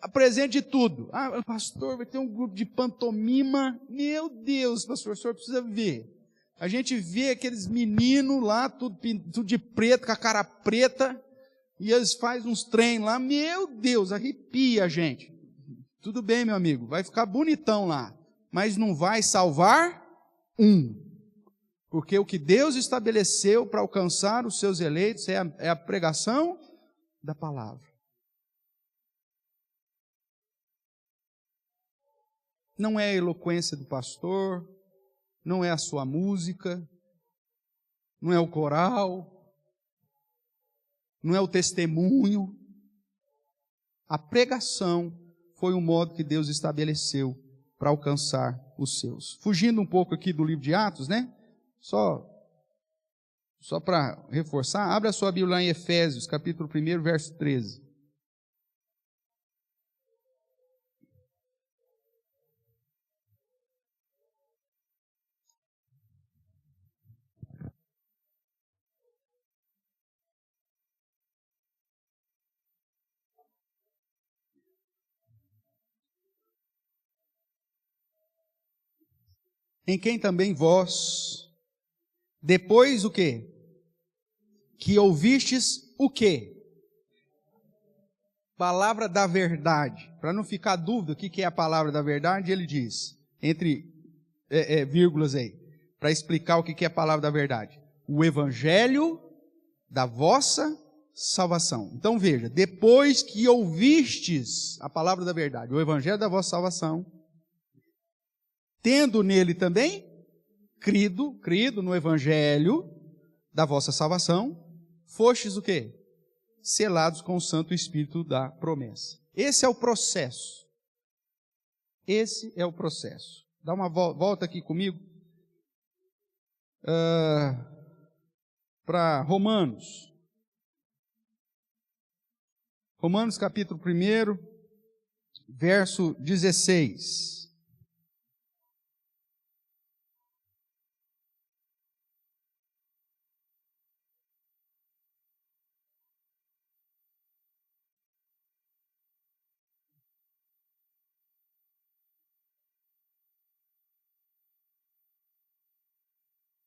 apresente tudo. Pastor, vai ter um grupo de pantomima. Meu Deus, pastor, o senhor precisa ver. A gente vê aqueles meninos lá, tudo de preto, com a cara preta, e eles fazem uns trem lá. Meu Deus, arrepia a gente. Tudo bem, meu amigo, vai ficar bonitão lá, mas não vai salvar porque o que Deus estabeleceu para alcançar os seus eleitos é a pregação da palavra. Não é a eloquência do pastor, não é a sua música, não é o coral, não é o testemunho. A pregação foi o modo que Deus estabeleceu para alcançar os seus. Fugindo um pouco aqui do livro de Atos, né? Só para reforçar, abra a sua Bíblia lá em Efésios, capítulo 1, verso 13. Em quem também vós, depois o quê? Que ouvistes o quê? Palavra da verdade. Para não ficar dúvida o que é a palavra da verdade, ele diz, entre vírgulas aí, para explicar o que é a palavra da verdade. O evangelho da vossa salvação. Então veja, depois que ouvistes a palavra da verdade, o evangelho da vossa salvação, tendo nele também crido no evangelho da vossa salvação, fostes o quê? Selados com o Santo Espírito da promessa. Esse é o processo. Esse é o processo. Dá uma volta aqui comigo para Romanos. Romanos capítulo 1, verso 16.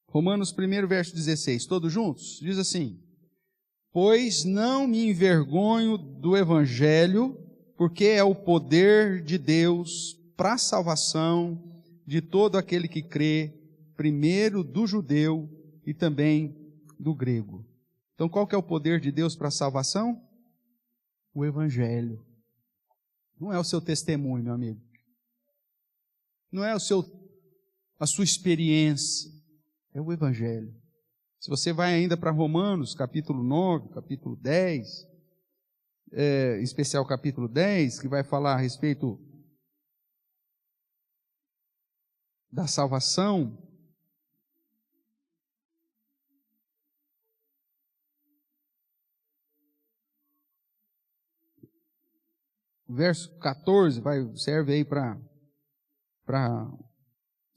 Romanos 1, verso 16, todos juntos? Diz assim: pois não me envergonho do evangelho, porque é o poder de Deus para a salvação de todo aquele que crê, primeiro do judeu e também do grego. Então qual que é o poder de Deus para a salvação? O evangelho. Não é o seu testemunho, meu amigo. Não é a sua experiência. É o evangelho. Se você vai ainda para Romanos, capítulo 9, capítulo 10, em especial capítulo 10, que vai falar a respeito da salvação, o verso 14 serve aí para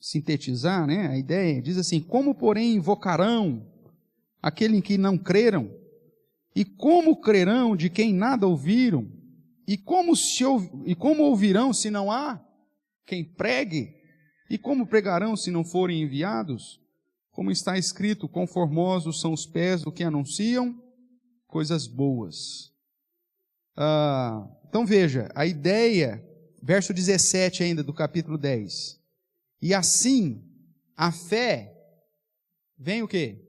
sintetizar, né, a ideia. Diz assim: como porém invocarão aquele em que não creram? E como crerão de quem nada ouviram? E como ouvirão se não há quem pregue? E como pregarão se não forem enviados? Como está escrito: conformosos são os pés do que anunciam coisas boas. Então veja, a ideia, verso 17 ainda do capítulo 10. E assim, a fé vem o quê?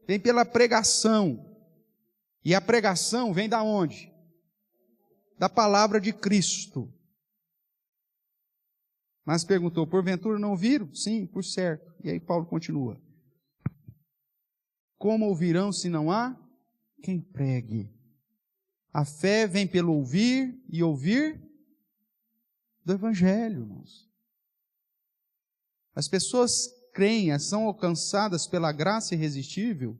Vem pela pregação. E a pregação vem da onde? Da palavra de Cristo. Mas perguntou: porventura não viram? Sim, por certo. E aí Paulo continua: Como ouvirão se não há quem pregue? A fé vem pelo ouvir e ouvir do Evangelho, irmãos. As pessoas creem, são alcançadas pela graça irresistível,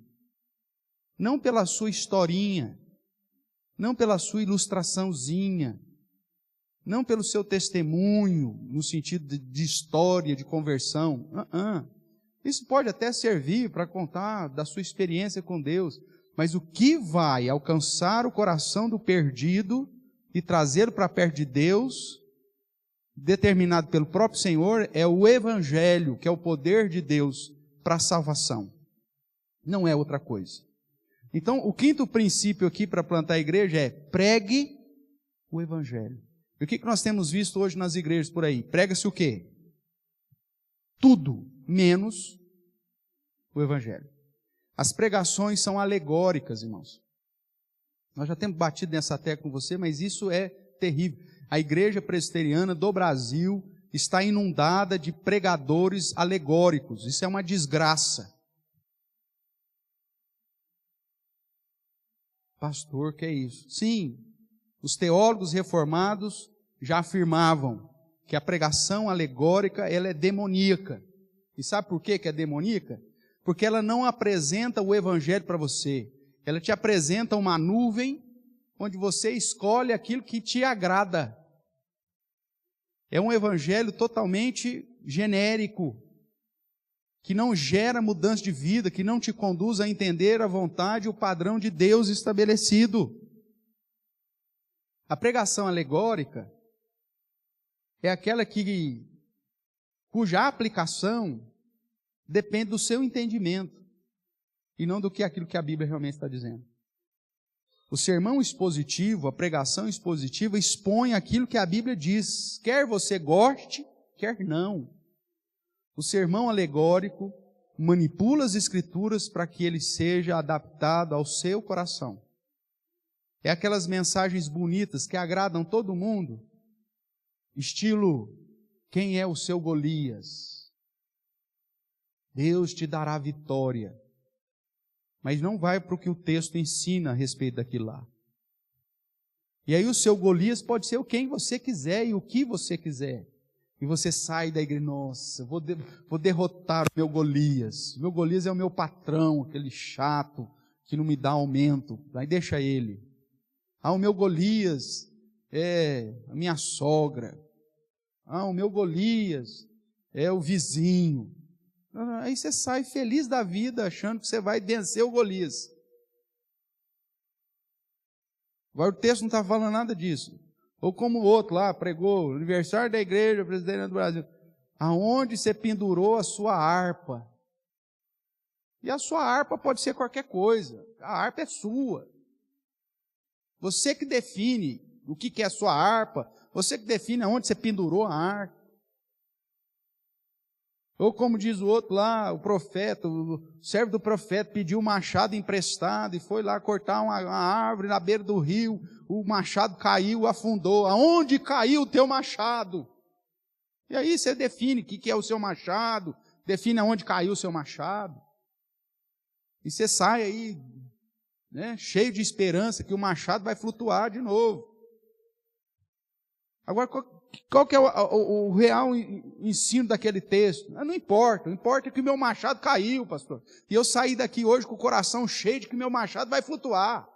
não pela sua historinha, não pela sua ilustraçãozinha, não pelo seu testemunho, no sentido de história, de conversão. Isso pode até servir para contar da sua experiência com Deus, mas o que vai alcançar o coração do perdido e trazê-lo para perto de Deus, determinado pelo próprio Senhor, é o Evangelho, que é o poder de Deus para a salvação. Não é outra coisa. Então, o quinto princípio aqui para plantar a igreja é: pregue o Evangelho. E o que nós temos visto hoje nas igrejas por aí? Prega-se o quê? Tudo, menos o Evangelho. As pregações são alegóricas, irmãos. Nós já temos batido nessa tecla com você, mas isso é terrível. A igreja presbiteriana do Brasil está inundada de pregadores alegóricos. Isso é uma desgraça. Pastor, que é isso? Sim, os teólogos reformados já afirmavam que a pregação alegórica ela é demoníaca. E sabe por que é demoníaca? Porque ela não apresenta o Evangelho para você. Ela te apresenta uma nuvem onde você escolhe aquilo que te agrada. É um Evangelho totalmente genérico, que não gera mudança de vida, que não te conduz a entender a vontade e o padrão de Deus estabelecido. A pregação alegórica é aquela cuja aplicação depende do seu entendimento e não do que aquilo que a Bíblia realmente está dizendo. O sermão expositivo, a pregação expositiva expõe aquilo que a Bíblia diz, quer você goste, quer não. O sermão alegórico manipula as Escrituras para que ele seja adaptado ao seu coração. É aquelas mensagens bonitas que agradam todo mundo, estilo, quem é o seu Golias? Deus te dará vitória. Mas não vai para o que o texto ensina a respeito daquilo lá. E aí o seu Golias pode ser o quem você quiser e o que você quiser. E você sai da igreja, nossa, vou derrotar o meu Golias. O meu Golias é o meu patrão, aquele chato que não me dá aumento. Aí deixa ele. O meu Golias é a minha sogra. O meu Golias é o vizinho. Aí você sai feliz da vida achando que você vai vencer o Golias. Agora o texto não está falando nada disso. Ou como o outro lá pregou, aniversário da igreja presbiteriana do Brasil. Aonde você pendurou a sua harpa? E a sua harpa pode ser qualquer coisa. A harpa é sua. Você que define o que é a sua harpa. Você que define aonde você pendurou a harpa. Ou como diz o outro lá, o profeta, o servo do profeta pediu um machado emprestado e foi lá cortar uma árvore na beira do rio, o machado caiu, afundou. Aonde caiu o teu machado? E aí você define o que é o seu machado, define aonde caiu o seu machado. E você sai aí, né, cheio de esperança que o machado vai flutuar de novo. Agora, qual que é o real ensino daquele texto? Não importa, o importa é que o meu machado caiu, pastor. E eu saí daqui hoje com o coração cheio de que meu machado vai flutuar.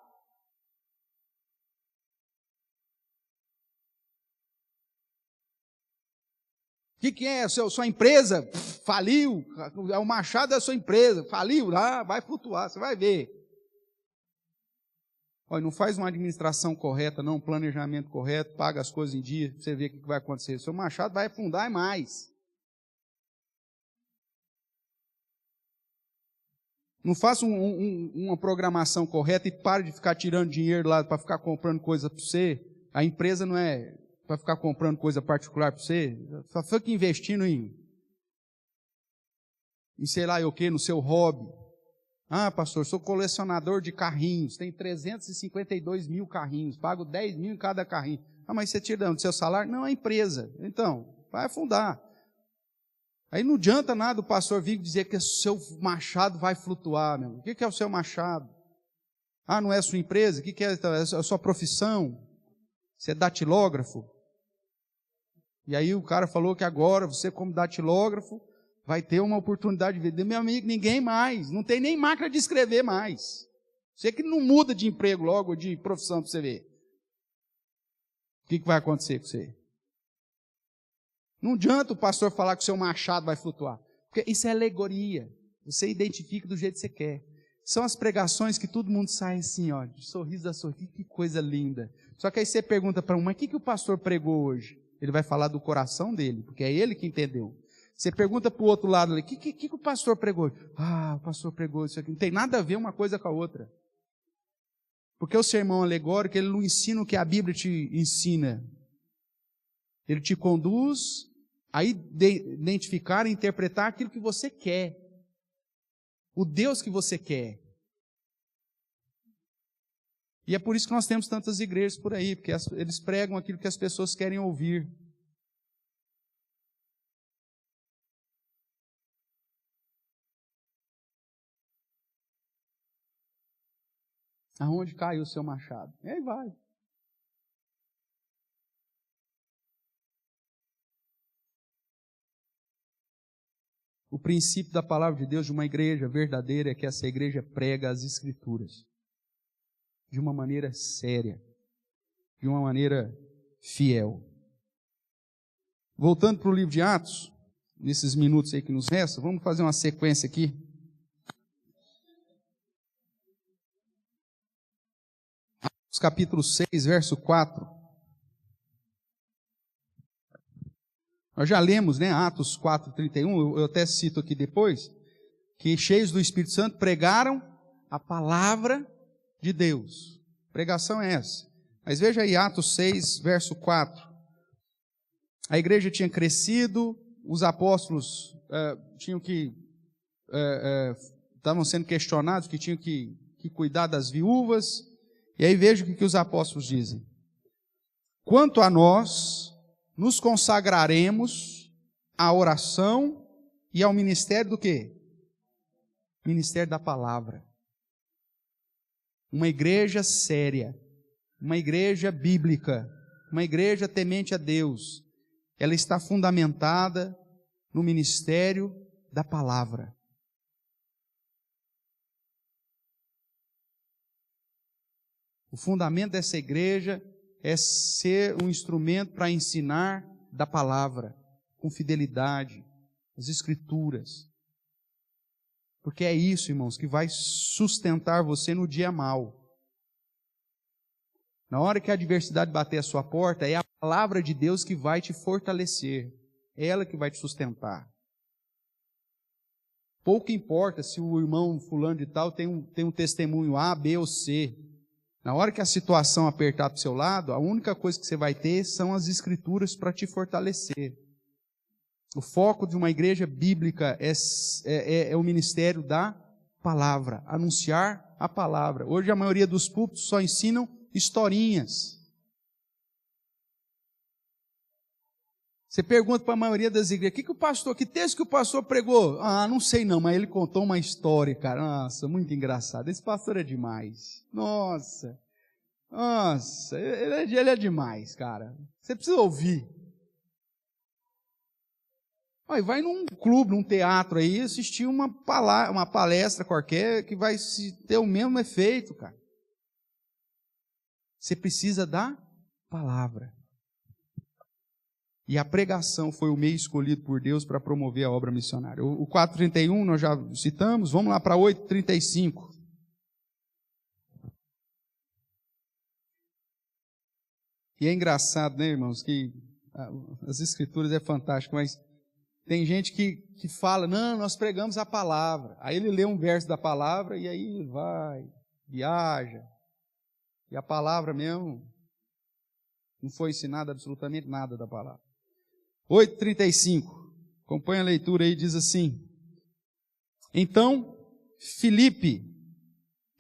O que é? Sua empresa faliu, o machado da sua empresa faliu, vai flutuar, você vai ver. Olha, não faz uma administração correta, não, um planejamento correto, paga as coisas em dia, para você ver o que vai acontecer. O seu machado vai afundar mais. Não faça uma programação correta e pare de ficar tirando dinheiro lá para ficar comprando coisa para você. A empresa não é para ficar comprando coisa particular para você. Só fica investindo em sei lá o que, no seu hobby. Pastor, sou colecionador de carrinhos, tem 352 mil carrinhos, pago 10 mil em cada carrinho. Mas você tira do seu salário? Não, é a empresa. Então, vai afundar. Aí não adianta nada o pastor vir dizer que o seu machado vai flutuar, meu. O que é o seu machado? Ah, não é a sua empresa? O que é a sua profissão? Você é datilógrafo? E aí o cara falou que agora, você como datilógrafo, vai ter uma oportunidade de vender. Meu amigo, ninguém mais. Não tem nem máquina de escrever mais. Você que não muda de emprego logo, de profissão para você ver. O que vai acontecer com você? Não adianta o pastor falar que o seu machado vai flutuar. Porque isso é alegoria. Você identifica do jeito que você quer. São as pregações que todo mundo sai assim, ó, de sorriso a sorriso, que coisa linda. Só que aí você pergunta para um, mas o que o pastor pregou hoje? Ele vai falar do coração dele, porque é ele que entendeu. Você pergunta para o outro lado, o que o pastor pregou hoje? Ah, o pastor pregou isso aqui. Não tem nada a ver uma coisa com a outra. Porque o sermão alegórico, ele não ensina o que a Bíblia te ensina. Ele te conduz a identificar e interpretar aquilo que você quer. O Deus que você quer. E é por isso que nós temos tantas igrejas por aí, porque eles pregam aquilo que as pessoas querem ouvir. Aonde caiu o seu machado? E aí vai. O princípio da palavra de Deus de uma igreja verdadeira é que essa igreja prega as Escrituras de uma maneira séria, de uma maneira fiel. Voltando para o livro de Atos, nesses minutos aí que nos restam, vamos fazer uma sequência aqui. Atos capítulo 6, verso 4. Nós já lemos, né, Atos 4:31, eu até cito aqui depois, que cheios do Espírito Santo pregaram a palavra de Deus. Pregação é essa. Mas veja aí Atos 6, verso 4. A igreja tinha crescido, os apóstolos estavam sendo questionados, que tinham que cuidar das viúvas. E aí veja o que os apóstolos dizem. Quanto a nós, nos consagraremos à oração e ao ministério do quê? Ministério da palavra. Uma igreja séria, uma igreja bíblica, uma igreja temente a Deus, ela está fundamentada no ministério da palavra. O fundamento dessa igreja é ser um instrumento para ensinar da palavra, com fidelidade, as Escrituras. Porque é isso, irmãos, que vai sustentar você no dia mau. Na hora que a adversidade bater a sua porta, é a palavra de Deus que vai te fortalecer. É ela que vai te sustentar. Pouco importa se o irmão fulano de tal tem um testemunho A, B ou C. Na hora que a situação apertar para o seu lado, a única coisa que você vai ter são as Escrituras para te fortalecer. O foco de uma igreja bíblica é o ministério da palavra, anunciar a palavra. Hoje a maioria dos púlpitos só ensinam historinhas. Você pergunta para a maioria das igrejas, que texto que o pastor pregou? Ah, não sei não, mas ele contou uma história, cara. Nossa, muito engraçado. Esse pastor é demais. Nossa, ele é demais, cara. Você precisa ouvir. Vai num clube, num teatro aí, assistir uma palestra qualquer que vai ter o mesmo efeito, cara. Você precisa da palavra. E a pregação foi o meio escolhido por Deus para promover a obra missionária. O 4:31 nós já citamos, vamos lá para 8:35. E é engraçado, né, irmãos, que as Escrituras é fantástico, mas tem gente que fala, não, nós pregamos a palavra. Aí ele lê um verso da palavra e aí vai, viaja. E a palavra mesmo não foi ensinada absolutamente nada da palavra. 8:35. Acompanha a leitura aí, diz assim. Então, Filipe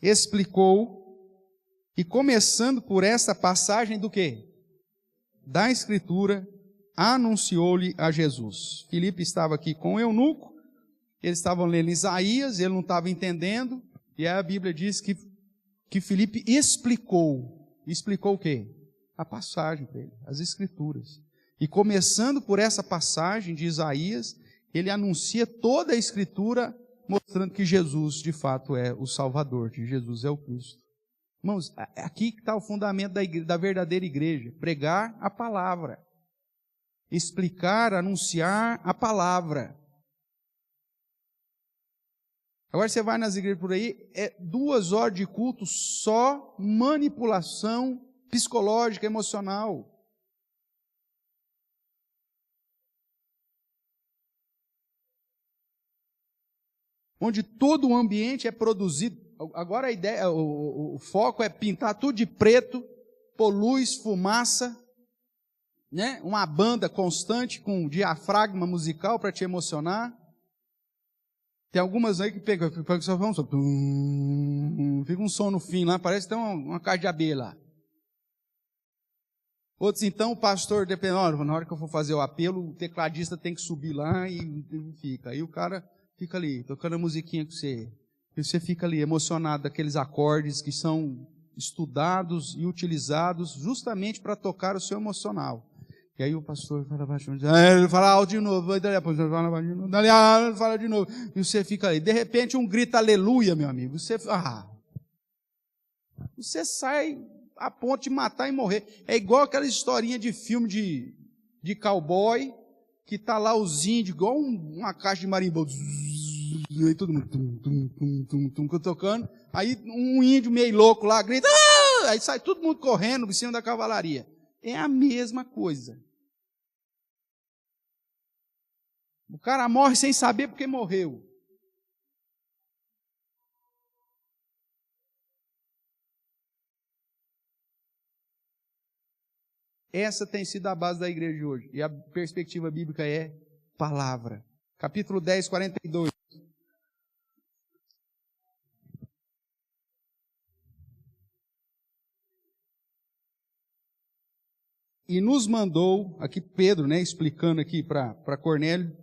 explicou, e começando por essa passagem do quê? Da Escritura, anunciou-lhe a Jesus. Filipe estava aqui com o eunuco, eles estavam lendo Isaías, ele não estava entendendo, e aí a Bíblia diz que Filipe explicou o quê? A passagem para ele, as Escrituras. E começando por essa passagem de Isaías, ele anuncia toda a Escritura, mostrando que Jesus, de fato, é o Salvador, que Jesus é o Cristo. Irmãos, aqui está o fundamento da verdadeira igreja: pregar a palavra, explicar, anunciar a palavra. Agora você vai nas igrejas por aí, 2 horas de culto só manipulação psicológica, emocional. Onde todo o ambiente é produzido. Agora a ideia, o foco é pintar tudo de preto, pôr luz, fumaça, né? Uma banda constante com diafragma musical para te emocionar. Tem algumas aí que pegam, fica um som no fim lá, parece que tem uma caixa de abelha lá. Outros então, o pastor, dependendo, na hora que eu for fazer o apelo, o tecladista tem que subir lá e fica. Aí o cara fica ali, tocando a musiquinha com você. E você fica ali emocionado daqueles acordes que são estudados e utilizados justamente para tocar o seu emocional. E aí o pastor fala baixo, ele fala alto de novo, fala de novo. E você fica ali. De repente um grita aleluia, meu amigo. Você sai a ponto de matar e morrer. É igual aquela historinha de filme de cowboy, que tá lá os índios, igual uma caixa de marimbondo. E aí todo mundo tocando. Aí um índio meio louco lá grita, ah! Aí sai todo mundo correndo em cima da cavalaria. É a mesma coisa. O cara morre sem saber porque morreu. Essa tem sido a base da igreja de hoje. E a perspectiva bíblica é palavra. Capítulo 10, 42. E nos mandou, aqui Pedro, né, explicando aqui para Cornélio,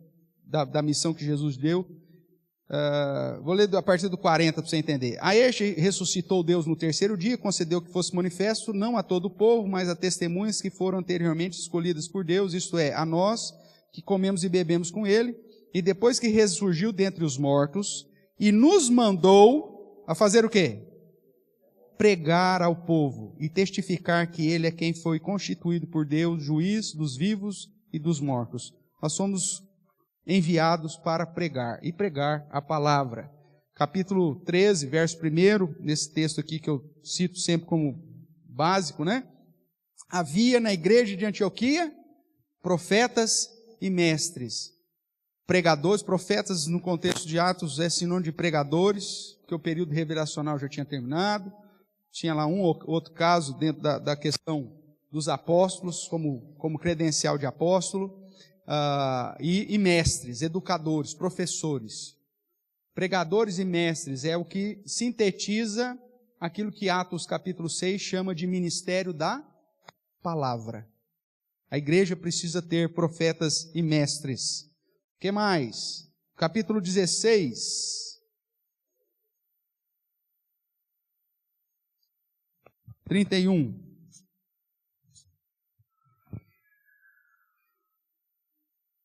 da missão que Jesus deu. Vou ler a partir do 40 para você entender. A este ressuscitou Deus no 3º dia, concedeu que fosse manifesto, não a todo o povo, mas a testemunhas que foram anteriormente escolhidas por Deus, isto é, a nós, que comemos e bebemos com ele, e depois que ressurgiu dentre os mortos, e nos mandou a fazer o quê? Pregar ao povo e testificar que ele é quem foi constituído por Deus, juiz dos vivos e dos mortos. Nós somos enviados para pregar, e pregar a palavra. Capítulo 13, verso 1, nesse texto aqui que eu cito sempre como básico, né? Havia na igreja de Antioquia profetas e mestres. Pregadores, profetas no contexto de Atos é sinônimo de pregadores, porque o período revelacional já tinha terminado. Tinha lá um ou outro caso dentro da questão dos apóstolos, como credencial de apóstolo. E mestres, educadores, professores. Pregadores e mestres é o que sintetiza aquilo que Atos capítulo 6 chama de ministério da palavra. A igreja precisa ter profetas e mestres. O que mais? Capítulo 16. 31.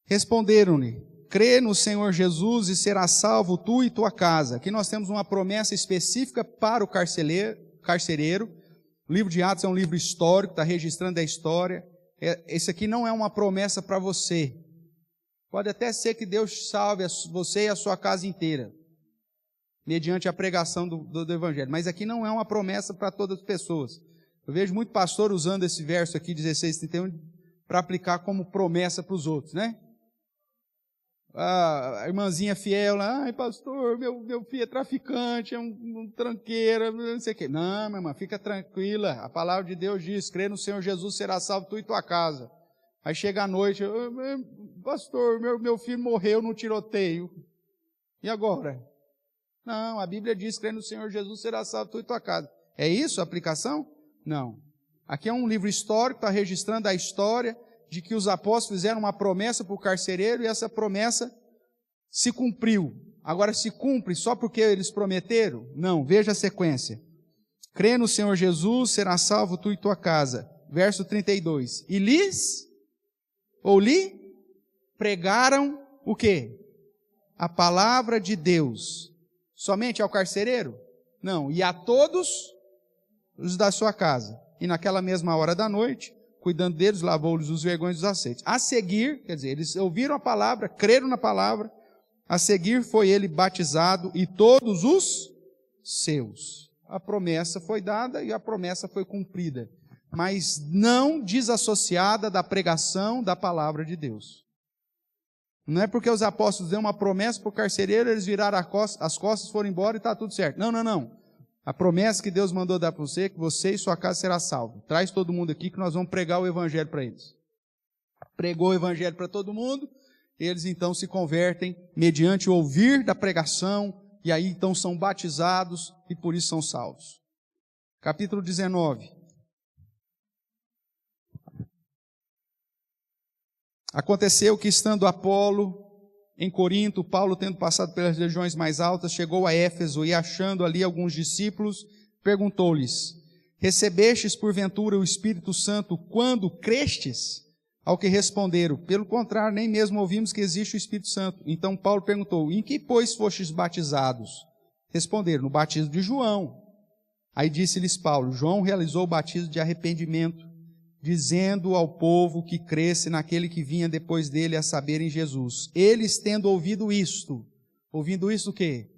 Responderam-lhe, crê no Senhor Jesus e serás salvo tu e tua casa. Aqui nós temos uma promessa específica para o carcereiro. O livro de Atos é um livro histórico, está registrando a história. Esse aqui não é uma promessa para você. Pode até ser que Deus salve você e a sua casa inteira, mediante a pregação do Evangelho. Mas aqui não é uma promessa para todas as pessoas. Eu vejo muito pastor usando esse verso aqui, 16:31, para aplicar como promessa para os outros, né? A irmãzinha fiel lá, ai pastor, meu filho é traficante, é um tranqueiro, não sei o quê. Não, minha irmã, fica tranquila. A palavra de Deus diz, crê no Senhor Jesus, será salvo tu e tua casa. Aí chega a noite, pastor, meu filho morreu no tiroteio. E agora? Não, a Bíblia diz, crê no Senhor Jesus, será salvo tu e tua casa. É isso a aplicação? Não. Aqui é um livro histórico, está registrando a história de que os apóstolos fizeram uma promessa para o carcereiro e essa promessa se cumpriu. Agora, se cumpre só porque eles prometeram? Não, veja a sequência. Crê no Senhor Jesus, será salvo tu e tua casa. Verso 32. E lhe pregaram o quê? A palavra de Deus. Somente ao carcereiro? Não, e a todos os da sua casa. E naquela mesma hora da noite, cuidando deles, lavou-lhes os vergões dos aceitos. A seguir, quer dizer, eles ouviram a palavra, creram na palavra, a seguir foi ele batizado e todos os seus. A promessa foi dada e a promessa foi cumprida, mas não desassociada da pregação da palavra de Deus. Não é porque os apóstolos deram uma promessa para o carcereiro, eles viraram as costas, foram embora e está tudo certo. Não, não, não. A promessa que Deus mandou dar para você é que você e sua casa será salvo. Traz todo mundo aqui que nós vamos pregar o evangelho para eles. Pregou o evangelho para todo mundo, eles então se convertem mediante o ouvir da pregação, e aí então são batizados e por isso são salvos. Capítulo 19. Aconteceu que, estando Apolo em Corinto, Paulo, tendo passado pelas regiões mais altas, chegou a Éfeso e, achando ali alguns discípulos, perguntou-lhes: recebestes porventura o Espírito Santo quando crestes? Ao que responderam: pelo contrário, nem mesmo ouvimos que existe o Espírito Santo. Então Paulo perguntou: em que, pois, fostes batizados? Responderam: no batismo de João. Aí disse-lhes Paulo: João realizou o batismo de arrependimento, dizendo ao povo que cresce naquele que vinha depois dele, a saber, em Jesus. Eles, tendo ouvido isto o quê?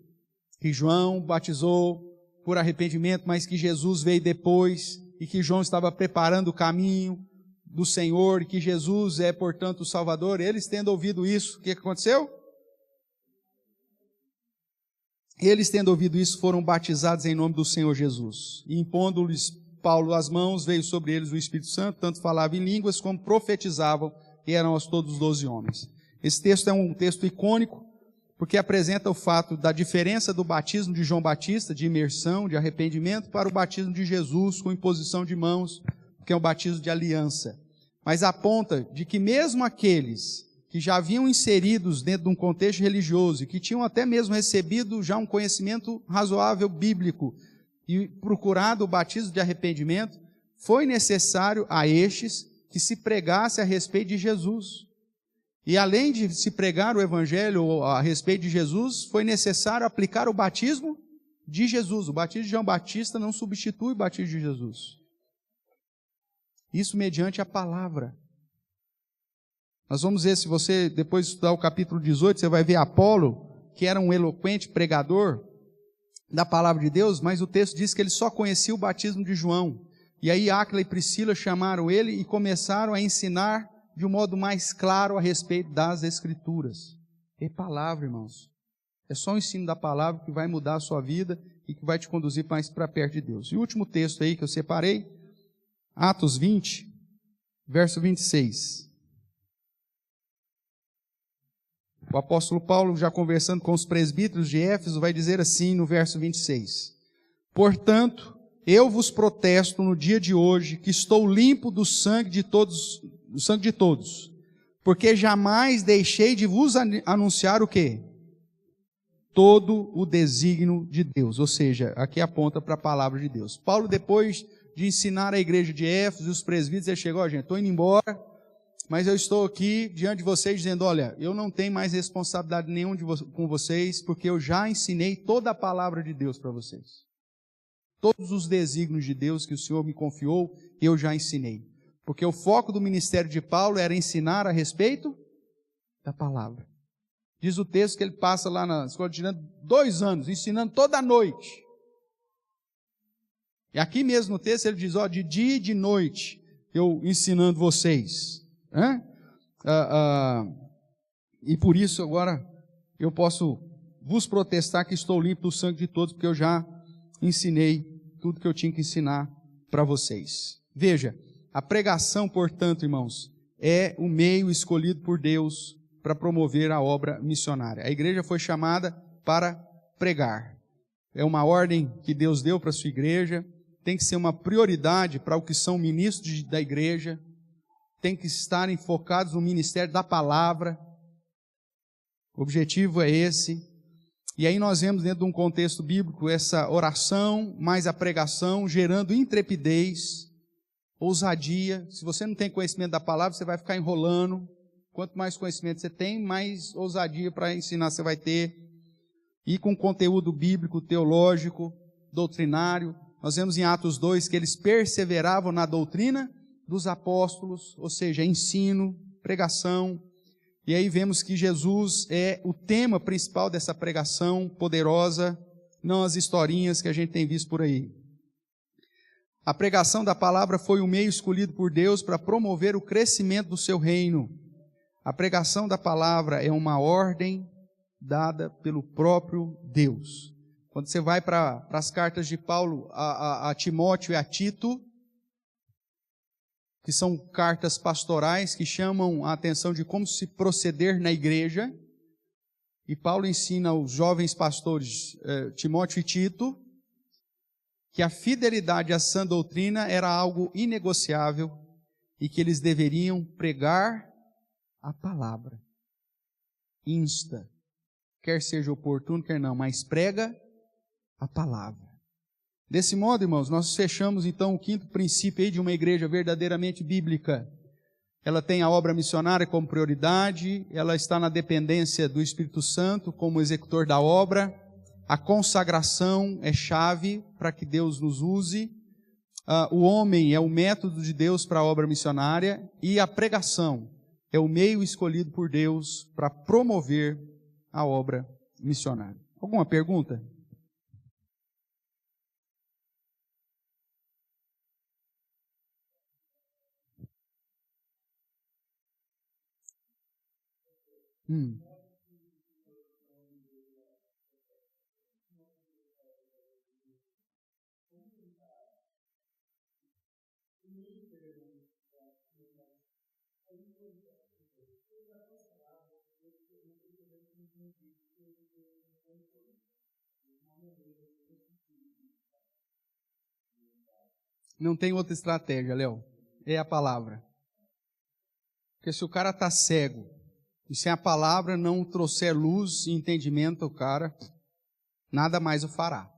Que João batizou por arrependimento, mas que Jesus veio depois, e que João estava preparando o caminho do Senhor, e que Jesus é, portanto, o Salvador. Eles, tendo ouvido isso, o que aconteceu? Eles, tendo ouvido isso, foram batizados em nome do Senhor Jesus. E impondo-lhes Paulo as mãos, veio sobre eles o Espírito Santo, tanto falavam em línguas como profetizavam, e eram todos 12 homens. Esse texto é um texto icônico, porque apresenta o fato da diferença do batismo de João Batista, de imersão, de arrependimento, para o batismo de Jesus, com imposição de mãos, que é o batismo de aliança. Mas aponta de que mesmo aqueles que já haviam inseridos dentro de um contexto religioso, e que tinham até mesmo recebido já um conhecimento razoável bíblico, e procurado o batismo de arrependimento, foi necessário a estes que se pregasse a respeito de Jesus. E além de se pregar o evangelho a respeito de Jesus, foi necessário aplicar o batismo de Jesus. O batismo de João Batista não substitui o batismo de Jesus. Isso mediante a palavra. Nós vamos ver, se você depois estudar o capítulo 18, você vai ver Apolo, que era um eloquente pregador da palavra de Deus, mas o texto diz que ele só conhecia o batismo de João. E aí Áquila e Priscila chamaram ele e começaram a ensinar de um modo mais claro a respeito das Escrituras. É palavra, irmãos. É só o ensino da palavra que vai mudar a sua vida e que vai te conduzir mais para perto de Deus. E o último texto aí que eu separei, Atos 20, verso 26. O apóstolo Paulo, já conversando com os presbíteros de Éfeso, vai dizer assim no verso 26. Portanto, eu vos protesto no dia de hoje que estou limpo do sangue de todos, porque jamais deixei de vos anunciar o quê? Todo o desígnio de Deus. Ou seja, aqui aponta para a palavra de Deus. Paulo, depois de ensinar a igreja de Éfeso e os presbíteros, ele chegou: gente, estou indo embora, mas eu estou aqui diante de vocês dizendo: olha, eu não tenho mais responsabilidade nenhuma com vocês, porque eu já ensinei toda a palavra de Deus para vocês. Todos os desígnios de Deus que o Senhor me confiou, eu já ensinei. Porque o foco do ministério de Paulo era ensinar a respeito da palavra. Diz o texto que ele passa lá na escola de tirando 2 anos, ensinando toda noite. E aqui mesmo no texto ele diz: ó, de dia e de noite, eu ensinando vocês. E por isso agora eu posso vos protestar que estou limpo do sangue de todos, porque eu já ensinei tudo que eu tinha que ensinar para vocês. Veja, a pregação, portanto, irmãos, é o meio escolhido por Deus para promover a obra missionária. A igreja foi chamada para pregar. É uma ordem que Deus deu para a sua igreja, tem que ser uma prioridade para o que são ministros da igreja, têm que estar focados no ministério da palavra. O objetivo é esse. E aí nós vemos dentro de um contexto bíblico essa oração mais a pregação gerando intrepidez, ousadia. Se você não tem conhecimento da palavra, você vai ficar enrolando. Quanto mais conhecimento você tem, mais ousadia para ensinar você vai ter. E com conteúdo bíblico, teológico, doutrinário. Nós vemos em Atos 2 que eles perseveravam na doutrina dos apóstolos, ou seja, ensino, pregação. E aí vemos que Jesus é o tema principal dessa pregação poderosa, não as historinhas que a gente tem visto por aí. A pregação da palavra foi o meio escolhido por Deus para promover o crescimento do seu reino. A pregação da palavra é uma ordem dada pelo próprio Deus. Quando você vai para as cartas de Paulo a Timóteo e a Tito, que são cartas pastorais que chamam a atenção de como se proceder na igreja, e Paulo ensina aos jovens pastores Timóteo e Tito que a fidelidade à sã doutrina era algo inegociável e que eles deveriam pregar a palavra. Insta, quer seja oportuno, quer não, mas prega a palavra. Desse modo, irmãos, nós fechamos então o quinto princípio aí de uma igreja verdadeiramente bíblica. Ela tem a obra missionária como prioridade, ela está na dependência do Espírito Santo como executor da obra, a consagração é chave para que Deus nos use, o homem é o método de Deus para a obra missionária e a pregação é o meio escolhido por Deus para promover a obra missionária. Alguma pergunta? Não tem outra estratégia, Léo. É a palavra. Porque se o cara está cego, e se a palavra não trouxer luz e entendimento ao cara, nada mais o fará.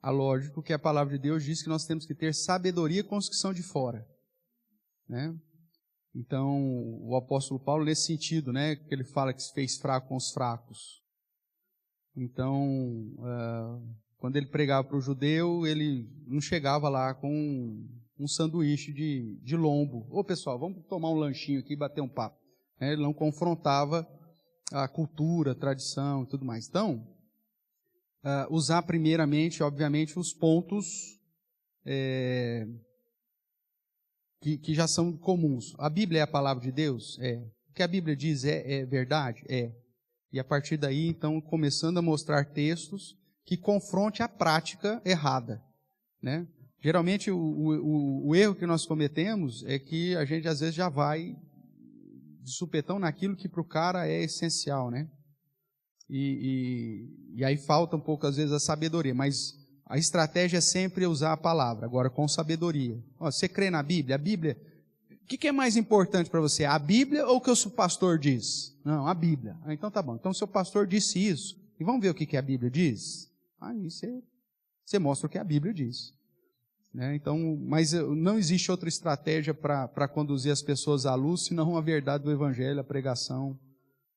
Lógico que a palavra de Deus diz que nós temos que ter sabedoria com os que são de fora. Né? Então, o apóstolo Paulo, nesse sentido, né, que ele fala que se fez fraco com os fracos. Então, quando ele pregava para o judeu, ele não chegava lá com um sanduíche de lombo. Ô pessoal, vamos tomar um lanchinho aqui e bater um papo. Ele não confrontava a cultura, a tradição e tudo mais. Então, usar primeiramente, obviamente, os pontos que já são comuns. A Bíblia é a palavra de Deus? É. O que a Bíblia diz é verdade? É. E a partir daí, então, começando a mostrar textos que confronte a prática errada. Né? Geralmente, o erro que nós cometemos é que a gente, às vezes, já vai de supetão naquilo que para o cara é essencial, né? E aí falta um pouco, às vezes, a sabedoria, mas a estratégia é sempre usar a palavra, agora com sabedoria. Você crê na Bíblia? A Bíblia, o que é mais importante para você? A Bíblia ou o que o seu pastor diz? Não, a Bíblia. Então tá bom, então o seu pastor disse isso, e vamos ver o que a Bíblia diz? Aí você mostra o que a Bíblia diz. Né? Então, mas não existe outra estratégia para conduzir as pessoas à luz, senão a verdade do Evangelho, a pregação.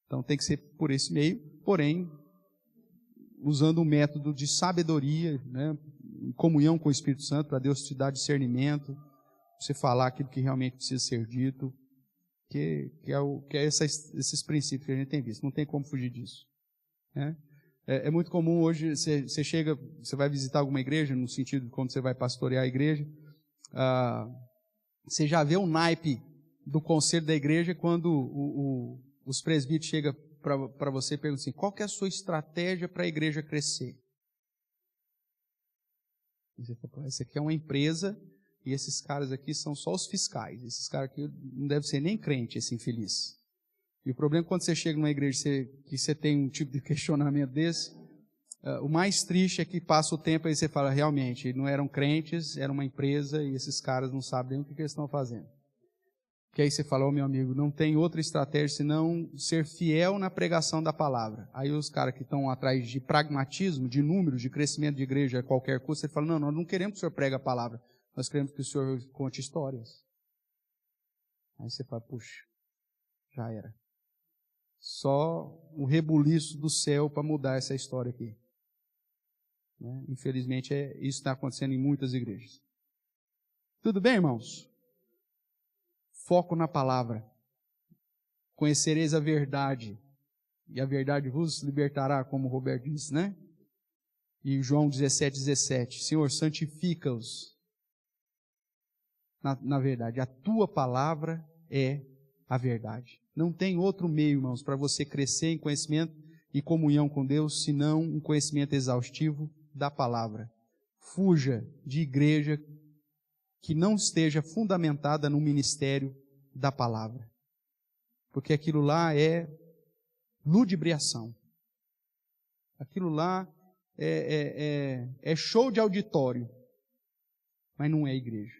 Então tem que ser por esse meio, porém, usando um método de sabedoria, né, em comunhão com o Espírito Santo, para Deus te dar discernimento, você falar aquilo que realmente precisa ser dito, que é esses princípios que a gente tem visto, não tem como fugir disso. Né? É muito comum hoje, você vai visitar alguma igreja, no sentido de quando você vai pastorear a igreja, você já vê o naipe do conselho da igreja quando os presbíteros chegam para você e perguntam assim, qual que é a sua estratégia para a igreja crescer? Você fala, essa aqui é uma empresa e esses caras aqui são só os fiscais. Esses caras aqui não devem ser nem crente, esse infeliz. E o problema é quando você chega numa igreja que você tem um tipo de questionamento desse, o mais triste é que passa o tempo e você fala, realmente, não eram crentes, era uma empresa e esses caras não sabem o que eles estão fazendo. Que aí você fala, meu amigo, não tem outra estratégia senão ser fiel na pregação da palavra. Aí os caras que estão atrás de pragmatismo, de números, de crescimento de igreja a qualquer custo, ele fala, não, nós não queremos que o senhor pregue a palavra, nós queremos que o senhor conte histórias. Aí você fala, puxa, já era. Só o rebuliço do céu para mudar essa história aqui. Né? Infelizmente, isso está acontecendo em muitas igrejas. Tudo bem, irmãos? Foco na palavra. Conhecereis a verdade, e a verdade vos libertará, como o Roberto disse, né? E João 17:17, Senhor, santifica-os na verdade. A tua palavra é a verdade. Não tem outro meio, irmãos, para você crescer em conhecimento e comunhão com Deus, senão um conhecimento exaustivo da palavra. Fuja de igreja que não esteja fundamentada no ministério da palavra. Porque aquilo lá é ludibriação. Aquilo lá é show de auditório, mas não é igreja.